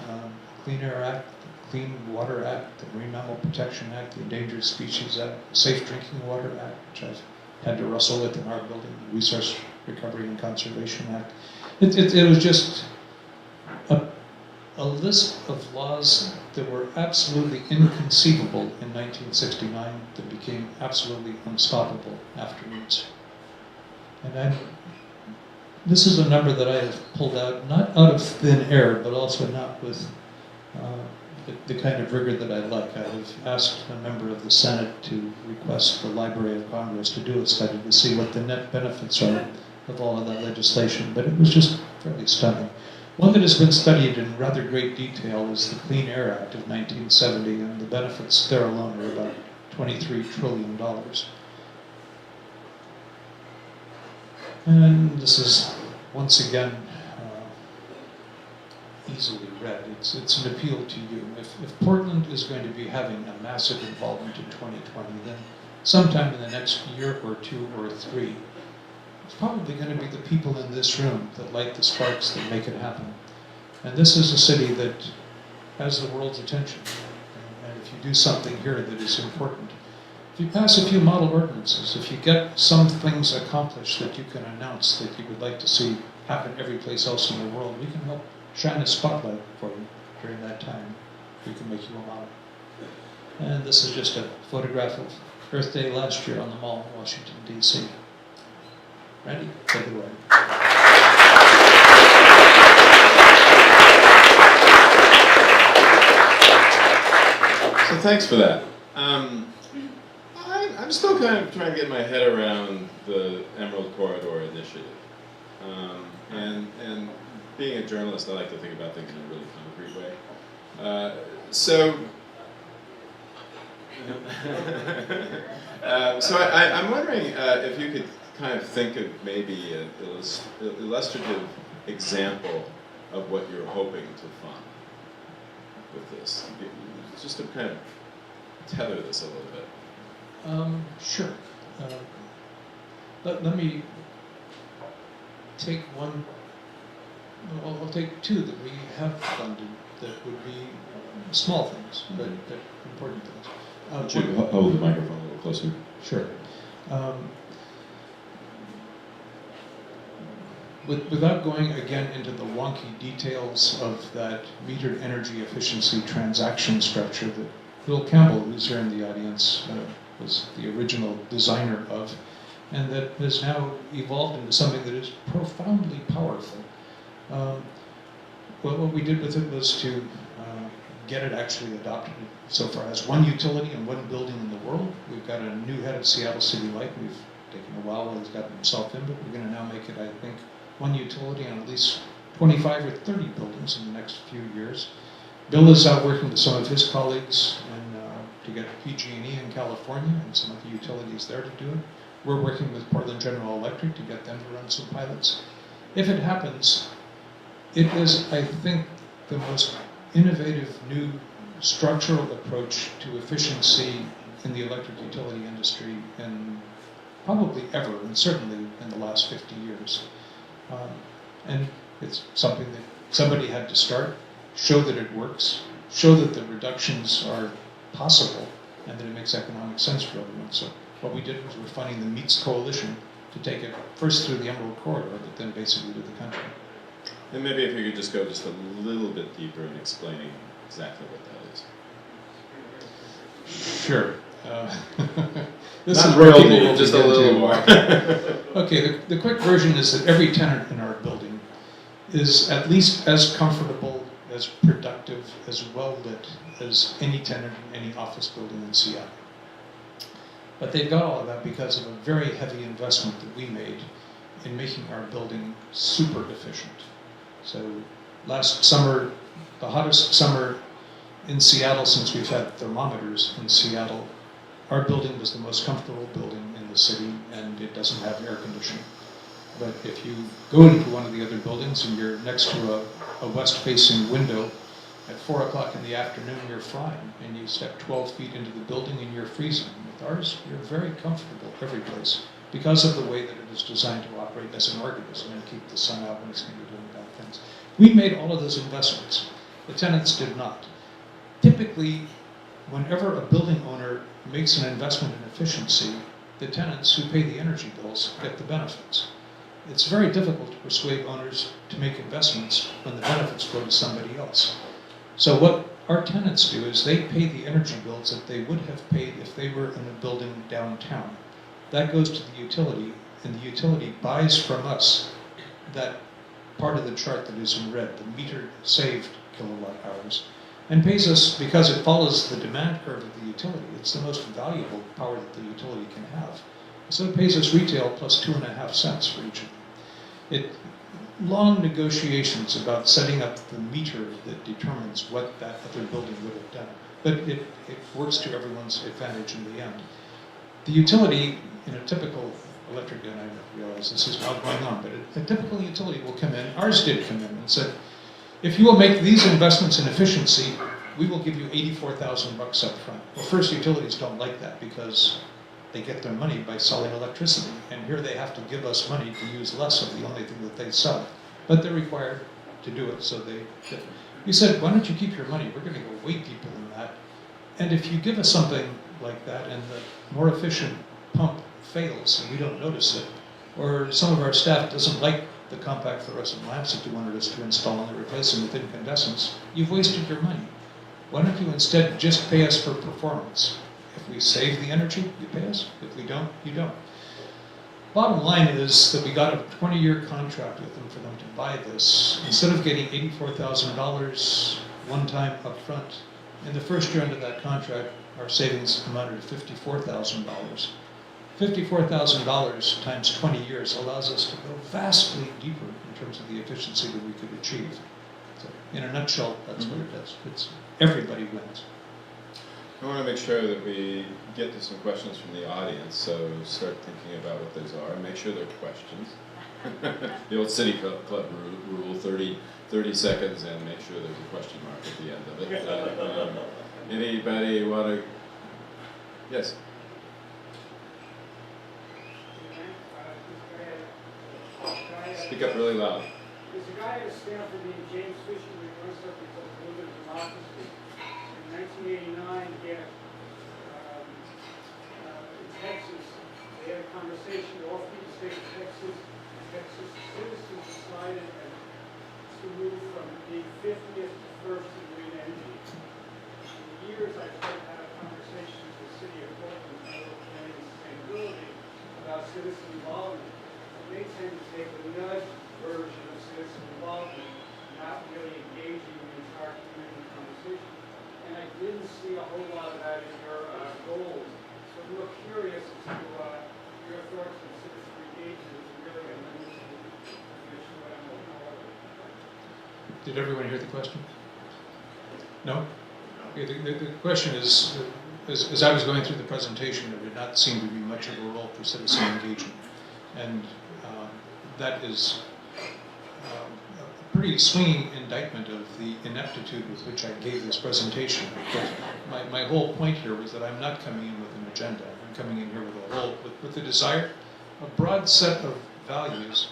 Clean Air Act, the Clean Water Act, the Marine Mammal Protection Act, the Endangered Species Act, the Safe Drinking Water Act, which I've had to wrestle with in our building, the Resource Recovery and Conservation Act. It was just a list of laws that were absolutely inconceivable in 1969 that became absolutely unstoppable afterwards. And this is a number that I have pulled out, not out of thin air, but also not with the kind of rigor that I like. I have asked a member of the Senate to request the Library of Congress to do a study to see what the net benefits are of all of that legislation, but it was just fairly stunning. One that has been studied in rather great detail is the Clean Air Act of 1970, and the benefits there alone are about $23 trillion. And this is, once again, easily read. It's an appeal to you. If Portland is going to be having a massive involvement in 2020, then sometime in the next year or two or three, it's probably going to be the people in this room that light the sparks that make it happen. And this is a city that has the world's attention. And if you do something here that is important, if you pass a few model ordinances, if you get some things accomplished that you can announce that you would like to see happen every place else in the world, we can help shine a spotlight for you during that time. We can make you a model. And this is just a photograph of Earth Day last year on the Mall in Washington, D.C. Randy, take it away. So thanks for that. I'm still kind of trying to get my head around the Emerald Corridor Initiative. And being a journalist, I like to think about things in a really concrete way. I'm wondering if you could kind of think of maybe an illustrative example of what you're hoping to fund with this. Just to kind of tether this a little bit. Sure. Let me take one. I'll take two that we have funded that would be small things, but important things. Would you hold the microphone a little closer? Sure. Without going again into the wonky details of that metered energy efficiency transaction structure that Bill Campbell, who's here in the audience, was the original designer of, and that has now evolved into something that is profoundly powerful. What we did with it was to get it actually adopted so far as one utility in one building in the world. We've got a new head of Seattle City Light. We've taken a while while he's gotten himself in, but we're going to now make it, I think, one utility on at least 25 or 30 buildings in the next few years. Bill is out working with some of his colleagues to get PG&E in California and some of the utilities there to do it. We're working with Portland General Electric to get them to run some pilots. If it happens, it is, I think, the most innovative new structural approach to efficiency in the electric utility industry in probably ever, and certainly in the last 50 years. And it's something that somebody had to start, show that it works, show that the reductions are possible, and that it makes economic sense for everyone. So what we did was we're funding the Meets Coalition to take it first through the Emerald Corridor, but then basically to the country. And maybe if you could just go just a little bit deeper in explaining exactly what that is. Sure. This Not is where real people deep, will just a begin little to- more. Okay, the quick version is that every tenant in our building is at least as comfortable, as productive, as well lit as any tenant in any office building in Seattle. But they've got all of that because of a very heavy investment that we made in making our building super efficient. So last summer, the hottest summer in Seattle since we've had thermometers in Seattle, our building was the most comfortable building in the city, and it doesn't have air conditioning. But if you go into one of the other buildings and you're next to a west-facing window, at 4 o'clock in the afternoon you're frying, and you step 12 feet into the building and you're freezing. With ours, you're very comfortable every place because of the way that it is designed to operate as an organism and keep the sun out when it's going to be doing bad things. We made all of those investments. The tenants did not. Typically, whenever a building owner makes an investment in efficiency, the tenants who pay the energy bills get the benefits. It's very difficult to persuade owners to make investments when the benefits go to somebody else. So what our tenants do is they pay the energy bills that they would have paid if they were in a building downtown. That goes to the utility, and the utility buys from us that part of the chart that is in red, the metered saved kilowatt hours, and pays us because it follows the demand curve of the utility. It's the most valuable power that the utility can have. So it pays us retail plus 2.5 cents for each of them. Long negotiations about setting up the meter that determines what that other building would have done. But it works to everyone's advantage in the end. The utility, in a typical electric, and I realize this is not going on, but a typical utility will come in, ours did come in and said, if you will make these investments in efficiency, we will give you $84,000 up front. Well, first, utilities don't like that because they get their money by selling electricity. And here they have to give us money to use less of the only thing that they sell. But they're required to do it, so they did. We said, why don't you keep your money? We're going to go way deeper than that. And if you give us something like that and the more efficient pump fails and we don't notice it, or some of our staff doesn't like the compact fluorescent lamps that you wanted us to install and they replace them with incandescents, you've wasted your money. Why don't you instead just pay us for performance? If we save the energy, you pay us. If we don't, you don't. Bottom line is that we got a 20-year contract with them for them to buy this. Instead of getting $84,000 one time up front, in the first year under that contract, our savings amounted to $54,000. $54,000 times 20 years allows us to go vastly deeper in terms of the efficiency that we could achieve. So, in a nutshell, that's what it does. It's everybody wins. I want to make sure that we get to some questions from the audience, so start thinking about what those are and make sure they're questions. The old City Club rule, 30 seconds and make sure there's a question mark at the end of it. Anybody want to? Yes? Speak up really loud. There's a guy at Stanford named James Fisher who wrote something called A Little Bit of Democracy. In 1989, he had, in Texas, they had a conversation all through the state of Texas. Texas citizens decided to move from being 50th to first in green energy. For years, I've had conversations with the city of Portland, Public Planning and Sustainability, about citizen involvement. They tend to take a nudge version of citizen involvement, not really engaging in the entire community conversation. And I didn't see a whole lot of that in your goals. So I'm real curious as to your thoughts on citizen engagement is really a limited issue. I don't know how other. Did everyone hear the question? No? Okay, the question is, as I was going through the presentation, there did not seem to be much of a role for citizen engagement. And that is a pretty swinging indictment of the ineptitude with which I gave this presentation. But my whole point here was that I'm not coming in with an agenda. I'm coming in here with a desire, a broad set of values,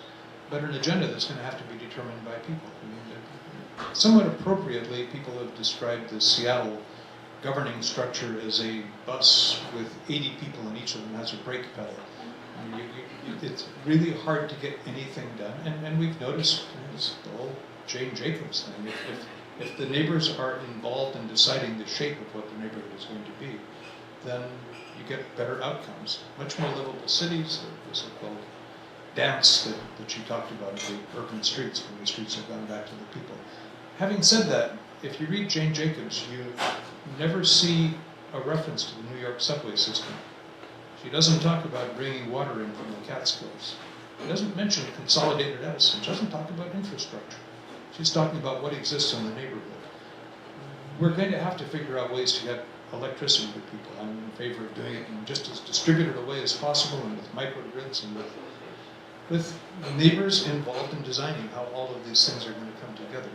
but an agenda that's going to have to be determined by people. I mean, somewhat appropriately, people have described the Seattle governing structure as a bus with 80 people and each of them has a brake pedal. I mean, it's really hard to get anything done, and we've noticed the whole Jane Jacobs thing. If the neighbors are involved in deciding the shape of what the neighborhood is going to be, then you get better outcomes. Much more livable cities, the so-called dance that you talked about in the urban streets, when the streets have gone back to the people. Having said that, if you read Jane Jacobs, you never see a reference to the New York subway system. She doesn't talk about bringing water in from the Catskills. She doesn't mention Consolidated Edison. She doesn't talk about infrastructure. She's talking about what exists in the neighborhood. We're going to have to figure out ways to get electricity to people. I'm in favor of doing it in just as distributed a way as possible and with microgrids and with the neighbors involved in designing how all of these things are going to come together.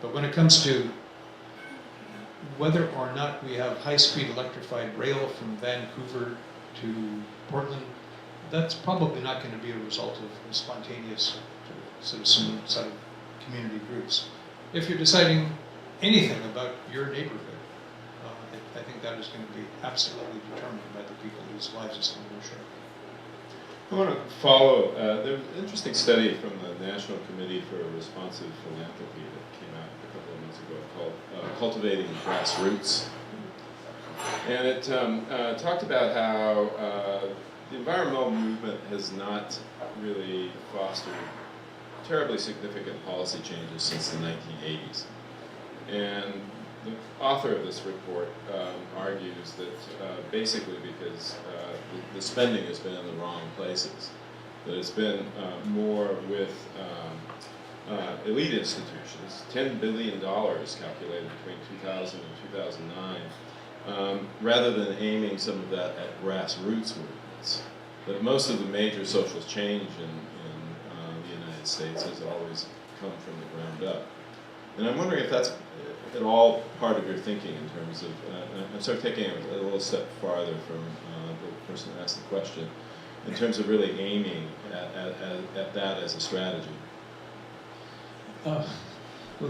But when it comes to whether or not we have high-speed electrified rail from Vancouver to Portland, that's probably not going to be a result of spontaneous citizen set of community groups. If you're deciding anything about your neighborhood, I think that is going to be absolutely determined by the people whose lives it's going to shape. I want to follow, there's an interesting study from the National Committee for Responsive Philanthropy that came out a couple of months ago called Cultivating Grassroots. And it talked about how the environmental movement has not really fostered terribly significant policy changes since the 1980s. And the author of this report argues that basically because the spending has been in the wrong places, that it's been more with elite institutions, $10 billion calculated between 2000 and 2009, rather than aiming some of that at grassroots movements. That most of the major social change in the United States has always come from the ground up. And I'm wondering if that's at all part of your thinking in terms of, I'm sort of taking it a little step farther from the person who asked the question, in terms of really aiming at that as a strategy. Well,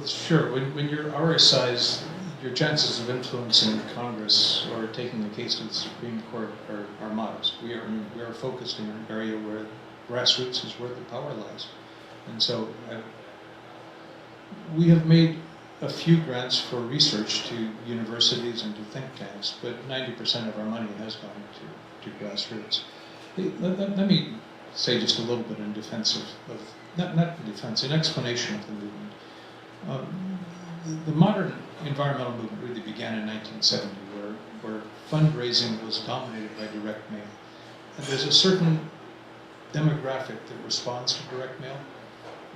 sure. When you're our size, your chances of influencing Congress or taking the case to the Supreme Court are modest. We are focused in an area where grassroots is where the power lies. And so we have made a few grants for research to universities and to think tanks, but 90% of our money has gone to grassroots. Let me say just a little bit in defense of not in defense, in explanation of the movement. The modern environmental movement really began in 1970, where fundraising was dominated by direct mail. And there's a certain demographic that responds to direct mail,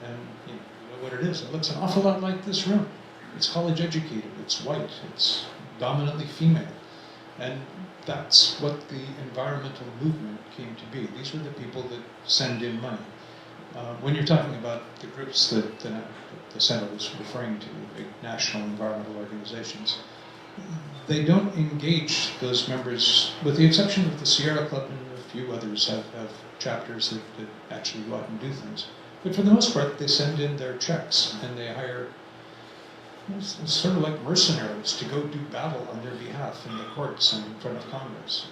and you know what it is. It looks an awful lot like this room. It's college educated, it's white, it's dominantly female. And that's what the environmental movement came to be. These were the people that send in money. When you're talking about the groups that the Center was referring to, big national environmental organizations, they don't engage those members, with the exception of the Sierra Club and a few others have chapters that actually go out and do things. But for the most part, they send in their checks and they hire it's sort of like mercenaries to go do battle on their behalf in the courts and in front of Congress.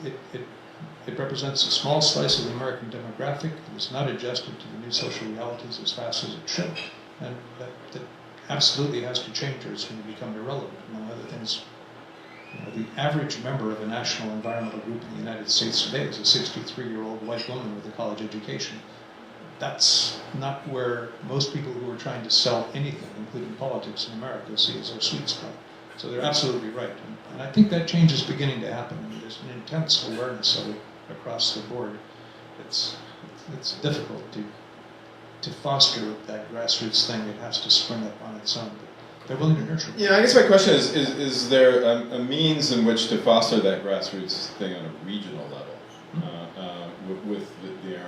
It represents a small slice of the American demographic. It was not adjusted to the new social realities as fast as it should. And that absolutely has to change or it's going to become irrelevant. Among other things, you know, the average member of a national environmental group in the United States today is a 63-year-old white woman with a college education. That's not where most people who are trying to sell anything, including politics in America, see as their sweet spot. So they're absolutely right. And I think that change is beginning to happen. I mean, there's an intense awareness of it across the board. It's difficult to foster that grassroots thing. It has to spring up on its own. But they're willing to nurture it. Yeah, I guess my question is there a means in which to foster that grassroots thing on a regional level with the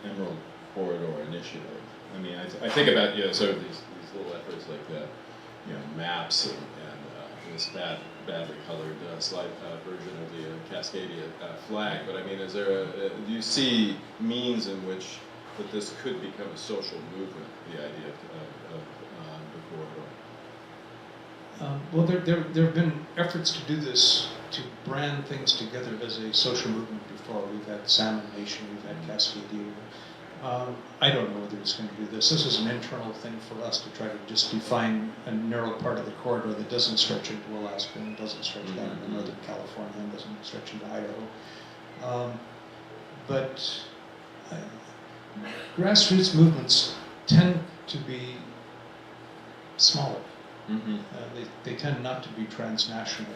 Emerald Corridor Initiative? I mean, I think about sort of these little efforts like maps and this badly colored slide version of the Cascadia flag. But I mean, is there do you see means in which that this could become a social movement? The idea of the corridor. Well, there have been efforts to do this, to brand things together as a social movement before. We've had Salmon Nation, we've had Cascadia. I don't know whether it's going to do this. This is an internal thing for us to try to just define a narrow part of the corridor that doesn't stretch into Alaska and doesn't stretch down into Northern California and doesn't stretch into Idaho. But grassroots movements tend to be smaller. Mm-hmm. They tend not to be transnational.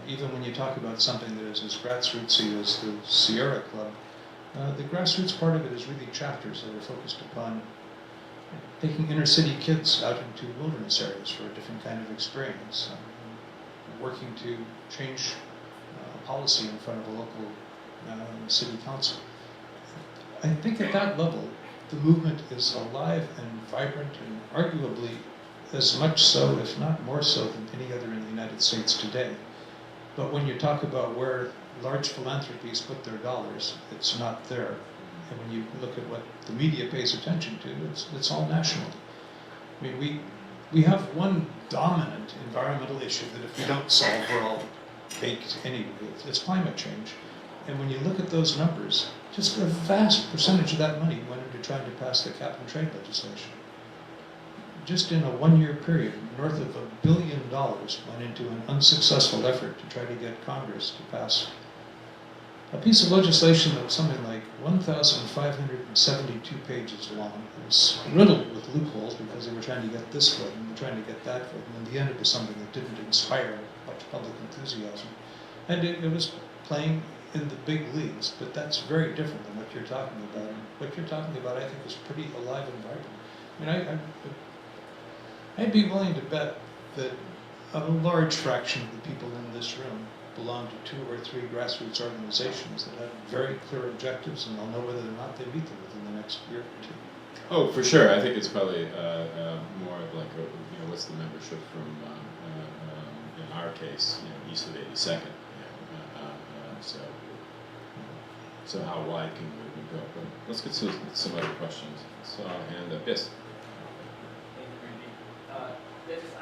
Even when you talk about something that is as grassrootsy as the Sierra Club, the grassroots part of it is really chapters that are focused upon taking inner city kids out into wilderness areas for a different kind of experience, working to change policy in front of a local city council. I think at that level, the movement is alive and vibrant and arguably as much so, if not more so, than any other in the United States today. But when you talk about where large philanthropies put their dollars, it's not there. And when you look at what the media pays attention to, it's all national. I mean, we have one dominant environmental issue that if we don't solve, we're all baked anyway. It's climate change. And when you look at those numbers, just a vast percentage of that money went into trying to pass the cap and trade legislation. Just in a one-year period, north of $1 billion went into an unsuccessful effort to try to get Congress to pass a piece of legislation that was something like 1,572 pages long. It was riddled with loopholes because they were trying to get this vote and they were trying to get that vote, and in the end it was something that didn't inspire much public enthusiasm. And it was playing in the big leagues, but that's very different than what you're talking about. And what you're talking about, I think, is pretty alive and vibrant. I mean, I'd be willing to bet that a large fraction of the people in this room belong to 2 or 3 grassroots organizations that have very clear objectives, and they'll know whether or not they meet them within the next year or 2. Oh, for sure. I think it's probably more of like, what's the membership from, in our case, east of 82nd. So how wide can we go? But let's get to some other questions. So I'll hand up. Yes. Thank you, Randy.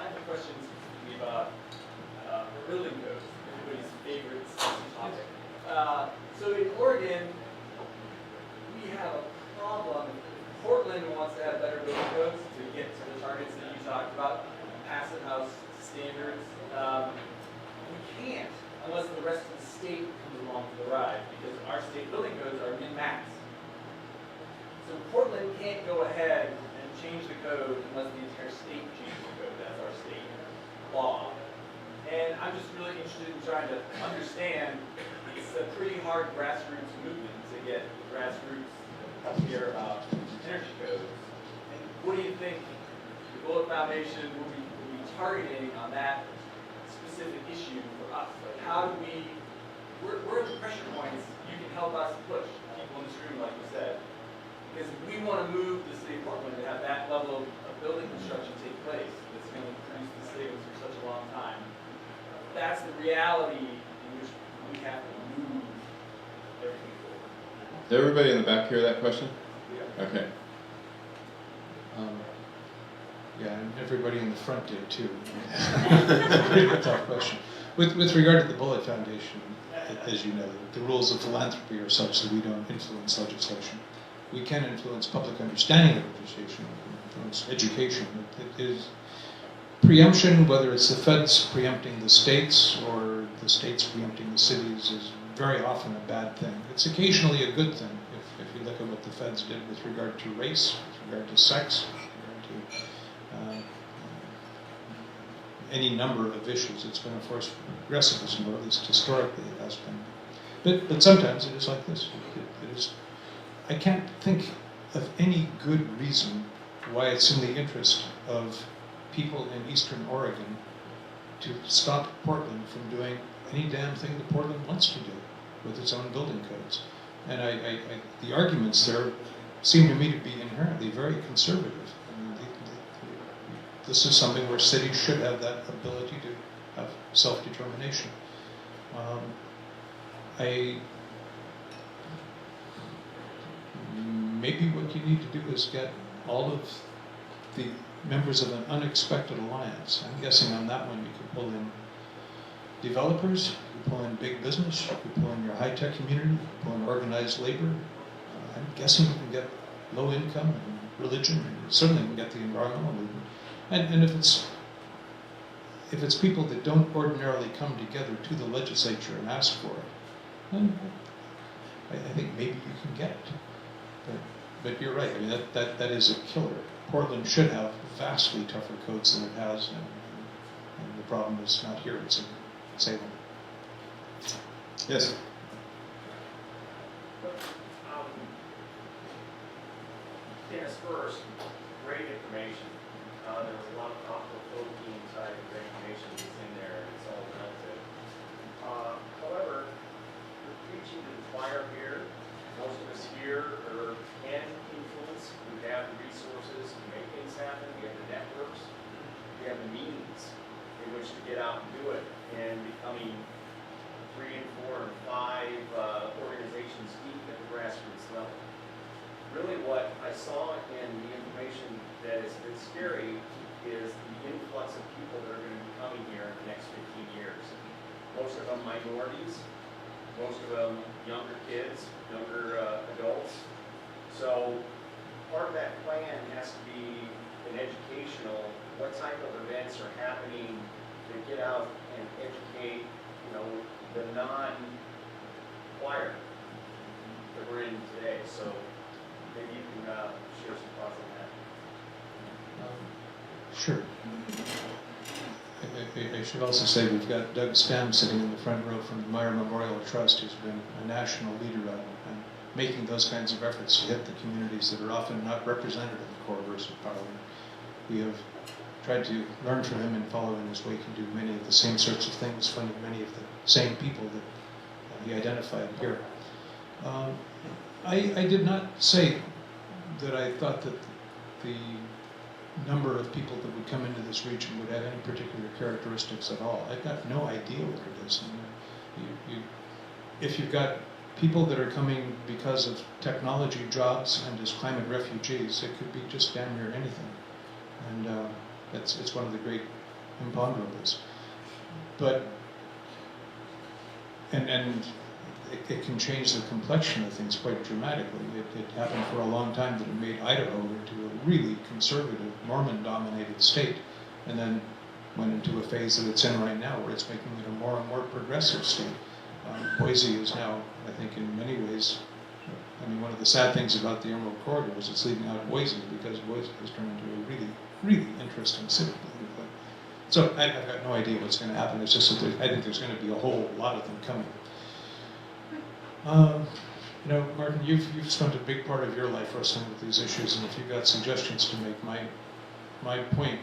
I have a question specifically about building codes, everybody's favorite topic. So in Oregon, we have a problem. Portland wants to have better building codes to get to the targets that you talked about, passive house standards. We can't unless the rest of the state comes along for the ride, because our state building codes are min-max. So Portland can't go ahead and change the code unless the entire state changes the code. That's our state law. And I'm just really interested in trying to understand, it's a pretty hard grassroots movement to get the grassroots to hear about energy codes. And what do you think the Bullitt Foundation will be targeting on that specific issue for us? Like, how do we, where are the pressure points you can help us push people in the stream, like you said? Because we want to move the city of Portland to have that level of building construction take place that's going to produce the savings for such a long time. That's the reality in which we have to move everything forward. Did everybody in the back hear that question? Yeah. Okay. Yeah, and everybody in the front did too. Pretty tough question. With regard to the Bullitt Foundation, as you know, the rules of philanthropy are such that we don't influence legislation. We can influence public understanding of legislation, we can influence education. It is preemption, whether it's the feds preempting the states or the states preempting the cities, is very often a bad thing. It's occasionally a good thing if you look at what the feds did with regard to race, with regard to sex, with regard to any number of issues. It's been a force for progressivism, or at least historically it has been. But sometimes it is like this. It is. I can't think of any good reason why it's in the interest of people in Eastern Oregon to stop Portland from doing any damn thing that Portland wants to do with its own building codes. And the arguments there seem to me to be inherently very conservative. I mean, this is something where cities should have that ability to have self-determination. Maybe what you need to do is get all of the members of an unexpected alliance. I'm guessing on that one you could pull in developers, you could pull in big business, you could pull in your high-tech community, you could pull in organized labor. I'm guessing you can get low income and religion, and you certainly can get the environmental movement. And if it's people that don't ordinarily come together to the legislature and ask for it, then I think maybe you can get it. But you're right. I mean, that is a killer. Portland should have vastly tougher codes than it has, and the problem is not here. It's in Salem. Yes. Dennis, first, great information. There was a lot of thought-provoking inside of the information that's in there, and it's all relative. However, we're preaching to the choir here. Most of us here can influence. We have the resources to make things happen. We have the networks. We have the means in which to get out and do it. And becoming 3 and 4 and 5 organizations deep at the grassroots level. Really what I saw in the information that is a bit scary is the influx of people that are going to be coming here in the next 15 years. Most of them minorities, most of them younger kids, younger adults. So part of that plan has to be an educational, what type of events are happening to get out and educate, the non-choir that we're in today. So maybe you can share some thoughts on that. Sure. I should also say we've got Doug Spam sitting in the front row from the Meyer Memorial Trust, who's been a national leader on making those kinds of efforts to hit the communities that are often not represented in the corridors of Parliament. We have tried to learn from him and follow in his wake and do many of the same sorts of things, funding many of the same people that he identified here. I did not say that I thought that the number of people that would come into this region would have any particular characteristics at all. I've got no idea what it is. And if you've got people that are coming because of technology, jobs, and as climate refugees, it could be just damn near anything. And it's one of the great imponderables. But, and it can change the complexion of things quite dramatically. It happened for a long time that it made Idaho into a really conservative, Mormon-dominated state, and then went into a phase that it's in right now, where it's making it a more and more progressive state. Boise is now, I think, in many ways, I mean, one of the sad things about the Emerald Corridor is it's leaving out Boise, because Boise has turned into a really, really interesting city. So I've got no idea what's going to happen. It's just that I think there's going to be a whole lot of them coming. You know, Martin, you've spent a big part of your life wrestling with these issues, and if you've got suggestions to make, my point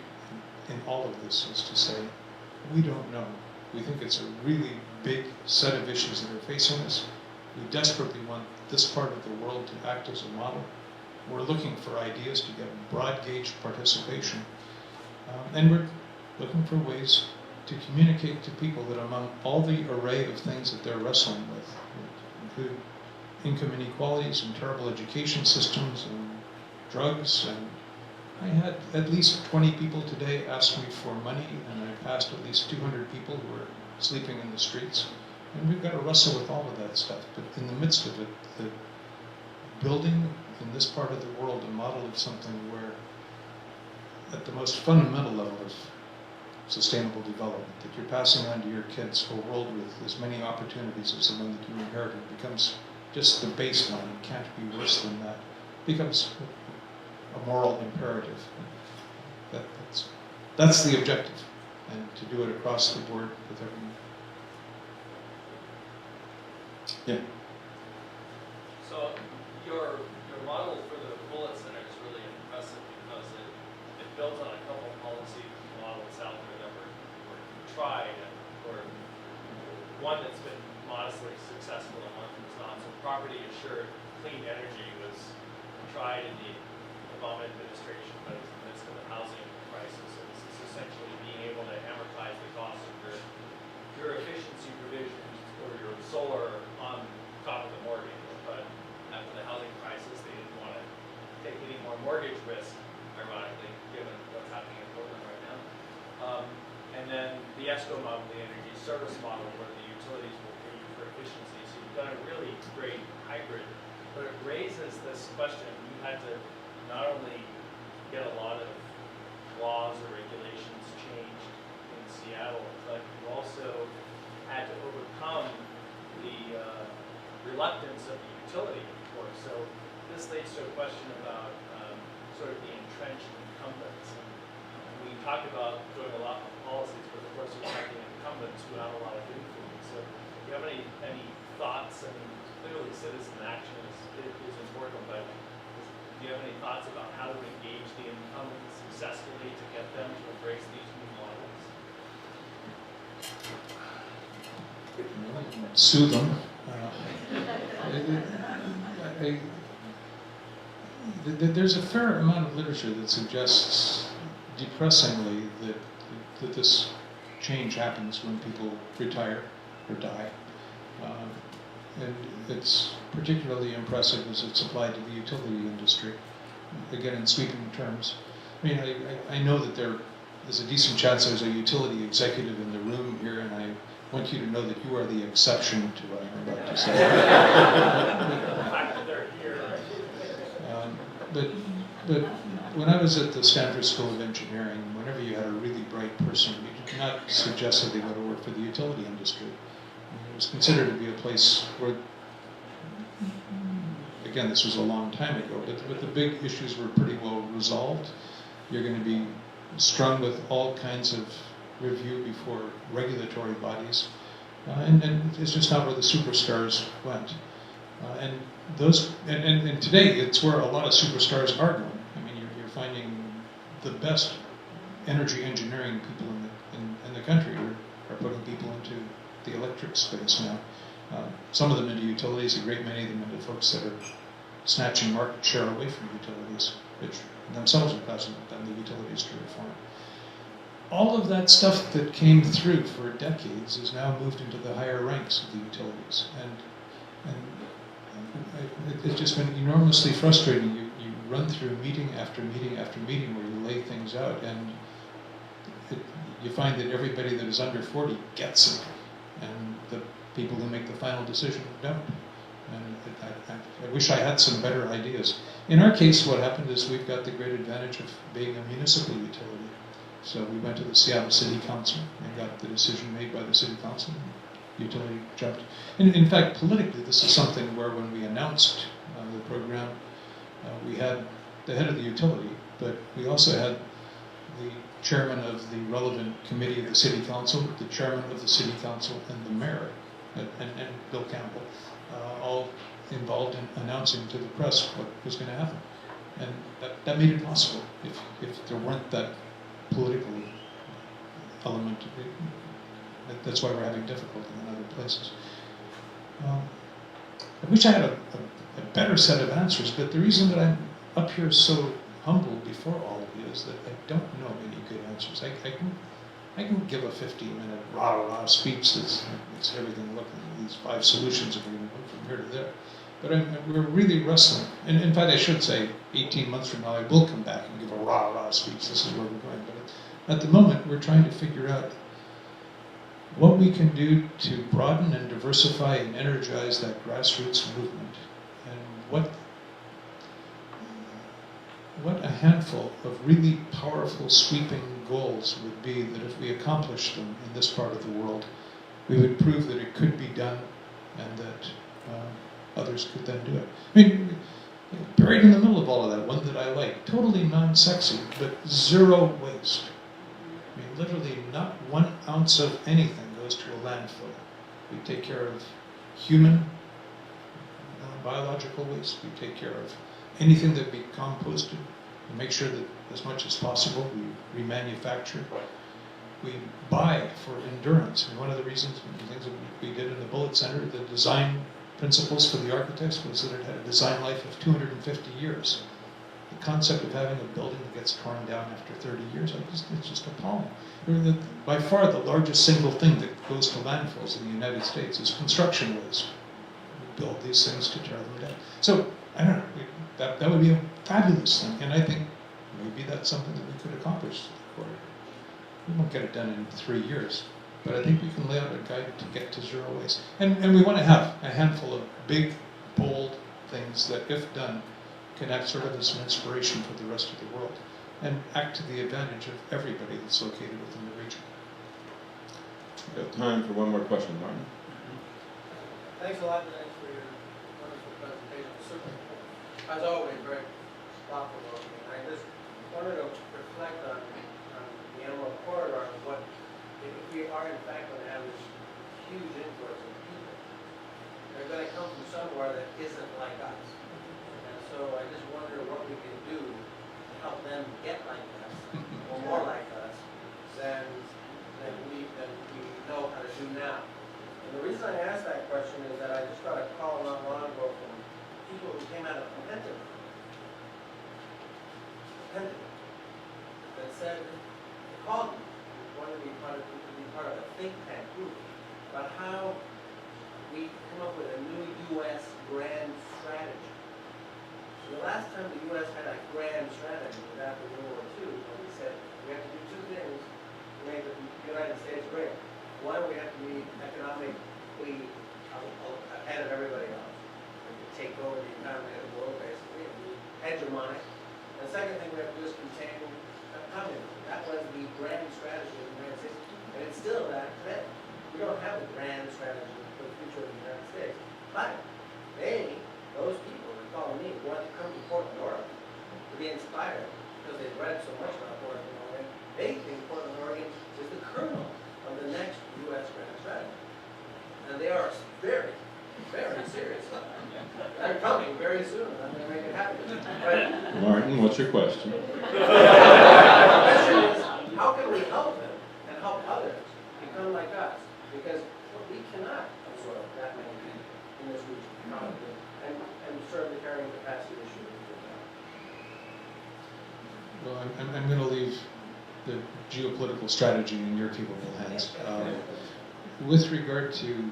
in all of this is to say, we don't know. We think it's a really big set of issues that are facing us. We desperately want this part of the world to act as a model. We're looking for ideas to get broad gauge participation. And we're looking for ways to communicate to people that among all the array of things that they're wrestling with, include income inequalities and terrible education systems and drugs. And I had at least 20 people today ask me for money, and I passed at least 200 people who are sleeping in the streets. And we've got to wrestle with all of that stuff. But in the midst of it, the building in this part of the world a model of something where, at the most fundamental level of sustainable development, that you're passing on to your kids a world with as many opportunities as the one that you inherited, becomes just the baseline. It can't be worse than that. Becomes a moral imperative. That's the objective, and to do it across the board with everyone. Yeah. So your model for the Bullitt Center is really impressive because it builds on a couple of policy models out there that were tried, or one that's been modestly successful and one that's not. So property assured clean energy was tried in the Obama administration, but it's in the midst of the housing crisis. So this is essentially being able to amortize the cost of your efficiency provisions or your solar on top of the mortgage. But after the housing crisis, they didn't want to take any more mortgage risk, ironically, given what's happening in Portland right now. And then the ESCO model, the energy service model, where the utilities will pay you for efficiency. So you've done a really great hybrid, but it raises this question. You had to not only get a lot of laws or regulations changed in Seattle, but you also had to overcome the reluctance of the utility, of course. So this leads to a question about sort of the entrenched incumbents. And we talked about doing a lot of policies, but of course you're talking incumbents who have a lot of influence. So do you have any thoughts? I mean, clearly citizen action is important, but do you have any thoughts about how to engage the incumbents successfully to get them to embrace these new models? Sue them. There's a fair amount of literature that suggests depressingly that this change happens when people retire or die. And it's particularly impressive as it's applied to the utility industry, again in sweeping terms. I mean, I know that there's a decent chance there's a utility executive in the room here, and I want you to know that you are the exception to what I'm about to say. But when I was at the Stanford School of Engineering, whenever you had a really bright person, you did not suggest that they go to work for the utility industry. It was considered to be a place where, again, this was a long time ago, but the big issues were pretty well resolved. You're going to be strung with all kinds of review before regulatory bodies, and it's just not where the superstars went. And today, it's where a lot of superstars are going. I mean, you're finding the best energy engineering people in the country are putting people into the electric space now. Some of them into utilities, a great many of them into folks that are snatching market share away from utilities, which themselves are causing the utilities to reform. All of that stuff that came through for decades is now moved into the higher ranks of the utilities, and it's just been enormously frustrating. You run through meeting after meeting after meeting where you lay things out, and you find that everybody that is under 40 gets it, and the people who make the final decision don't. And I wish I had some better ideas. In our case, what happened is we've got the great advantage of being a municipal utility. So we went to the Seattle City Council and got the decision made by the City Council. Utility jumped. And in fact, politically, this is something where when we announced the program, we had the head of the utility, but we also had the chairman of the relevant committee of the City Council, the chairman of the City Council, and the mayor, and Bill Campbell, all involved in announcing to the press what was going to happen. And that made it possible. If there weren't that political element, that's why we're having difficulty in other places. I wish I had a better set of answers, but the reason that I'm up here so humble before all of you is that I don't know any good answers. I can give a 15-minute rah-rah speech that's everything looking at these 5 solutions and we're going to move from here to there. But we're really wrestling. And in fact, I should say, 18 months from now, I will come back and give a rah-rah speech. This is where we're going. But at the moment, we're trying to figure out what we can do to broaden and diversify and energize that grassroots movement, and what a handful of really powerful, sweeping goals would be that if we accomplished them in this part of the world, we would prove that it could be done and that others could then do it. I mean, buried in the middle of all of that, one that I like, totally non-sexy, but zero waste. I mean, literally not 1 ounce of anything goes to a landfill. We take care of human biological waste. We take care of anything that be composted. We make sure that as much as possible we remanufacture. We buy for endurance. And one of the reasons, the things that we did in the Bullitt Center, the design principles for the architects was that it had a design life of 250 years. The concept of having a building that gets torn down after 30 years, it's just appalling. By far the largest single thing that goes to landfills in the United States is construction waste. We build these things to tear them down. So, I don't know, that would be a fabulous thing, and I think maybe that's something that we could accomplish. We won't get it done in 3 years, but I think we can lay out a guide to get to zero waste. And we want to have a handful of big, bold things that, if done, can act sort of as an inspiration for the rest of the world and act to the advantage of everybody that's located within the region. We have time for one more question, Martin. Thanks a lot, Dennis, for your wonderful presentation. Certainly, as always, very thought-provoking. And I just wanted to reflect on the Emerald Corridor and what, if we are in fact going to have this huge influx of people, they're going to come from somewhere that isn't like us. And so I just wonder what we can do to help them get like us, or more like us, than we know how to do now. And the reason I asked that question is that I just got a call not long ago from people who came out of Pennsylvania that said, they called me, wanted to be part of a think tank group about how we come up with a new U.S. grand strategy. So the last time the U.S. had a grand strategy was after World War II, when we said we have to do 2 things to make the United States great. One, we have to be economically ahead of everybody else. We can take over the economy of the world, basically, and be hegemonic. And the second thing we have to do is contain communism. That was the grand strategy of the United States, and it's still that today. We don't have a grand strategy for the future of the United States. But those people are calling me, want to come to Portland, Oregon, to be inspired, because they've read so much about Portland, Oregon. They think Portland, Oregon is the kernel of the next U.S. grand strategy. And they are very, very serious about that. They're coming very soon. I'm going to make it happen. But Martin, what's your question? the question is, how can we help them and help others become like us? Because we cannot absorb that many people in this region, probably. and serve the carrying capacity issue. Well, I'm going to leave the geopolitical strategy in your capable hands. With regard to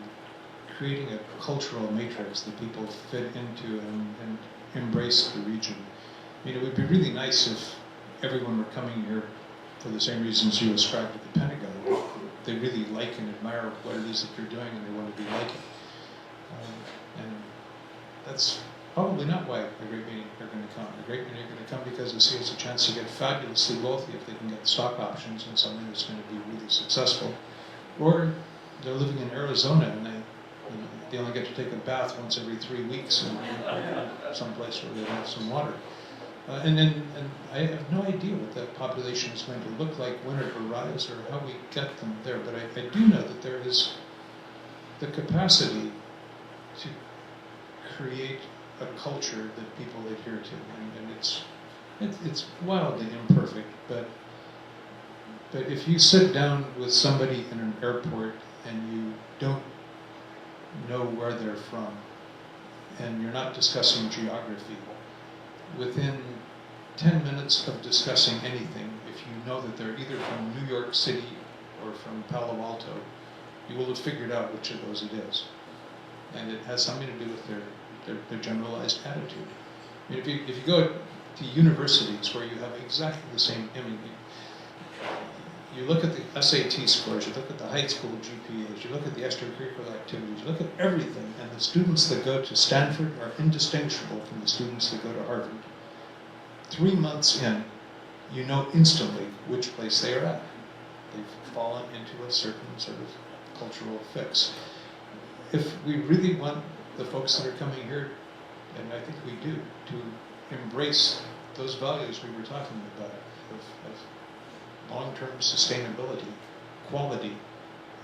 creating a cultural matrix that people fit into and embrace the region, I mean, it would be really nice if everyone were coming here for the same reasons you ascribed to the Pentagon. They really like and admire what it is that you're doing, and they want to be like it. And that's probably not why a great many are going to come. A great many are going to come because they see it's a chance to get fabulously wealthy if they can get stock options in something that's going to be really successful. Or they're living in Arizona and they only get to take a bath once every 3 weeks in someplace where they have some water. And I have no idea what that population is going to look like when it arrives or how we get them there. But I do know that there is the capacity to create a culture that people adhere to, and it's wildly imperfect. But if you sit down with somebody in an airport and you don't know where they're from, and you're not discussing geography, within 10 minutes of discussing anything, if you know that they're either from New York City or from Palo Alto, you will have figured out which of those it is. And it has something to do with their generalized attitude. I mean, if you go to universities where you have exactly the same, I mean, you look at the SAT scores, you look at the high school GPAs, you look at the extracurricular activities, you look at everything, and the students that go to Stanford are indistinguishable from the students that go to Harvard. 3 months in, you know instantly which place they are at. They've fallen into a certain sort of cultural fix. If we really want the folks that are coming here, and I think we do, to embrace those values we were talking about of long-term sustainability, quality,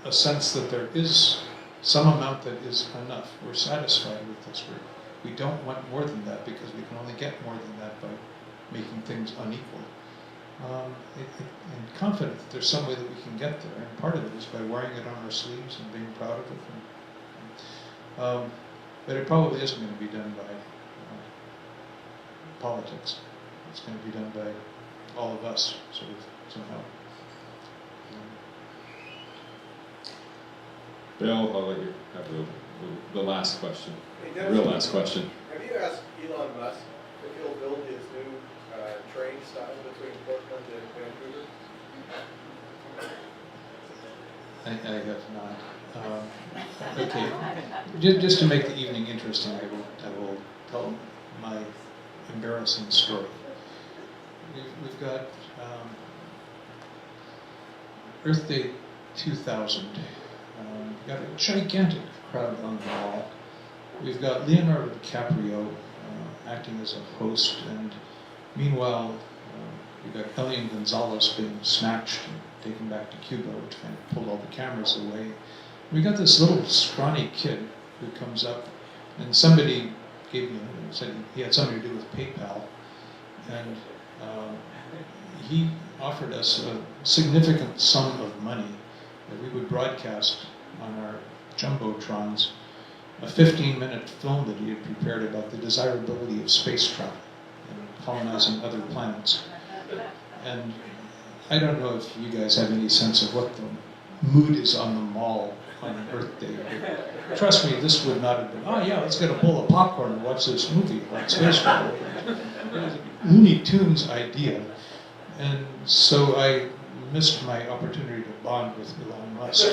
a sense that there is some amount that is enough. We're satisfied with this. We don't want more than that because we can only get more than that by making things unequal. And confident that there's some way that we can get there, and part of it is by wearing it on our sleeves and being proud of it. But it probably isn't going to be done by politics. It's going to be done by all of us, sort of, somehow. Bill, I'll let you have the last question. Hey, The Dennis, real last question. have you asked Elon Musk if he'll build his new train style between Portland and Vancouver? I have not. Okay, just to make the evening interesting, I will tell my embarrassing story. We've got Earth Day 2000. We've got a gigantic crowd on the wall. We've got Leonardo DiCaprio acting as a host, and meanwhile, we've got Elian Gonzalez being snatched and taken back to Cuba, which kind of pulled all the cameras away. We got this little scrawny kid who comes up, and somebody gave me, said he had something to do with PayPal, and he offered us a significant sum of money that we would broadcast on our jumbotrons, a 15-minute film that he had prepared about the desirability of space travel and colonizing other planets. And I don't know if you guys have any sense of what the mood is on the mall on an Earth Day. But trust me, this would not have been, oh yeah, let's get a bowl of popcorn and watch this movie about space travel. It was a Looney Tunes idea. And so I missed my opportunity to bond with Elon Musk.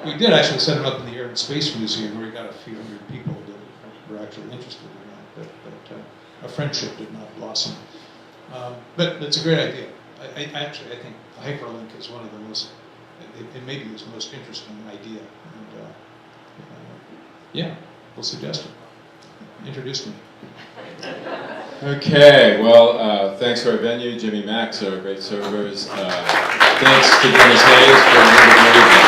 We did actually set him up in the Air and Space Museum where we got a few hundred people that were actually interested in that, but a friendship did not blossom. But it's a great idea. I think hyperlink is one of the most, it maybe is the most interesting idea. And yeah, we'll suggest it. Introduce me. Okay, well, thanks to our venue, Jimmy Max, our great servers. Thanks to Denis Hayes for a wonderful evening.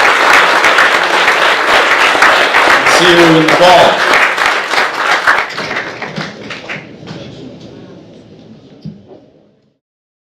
See you in the fall.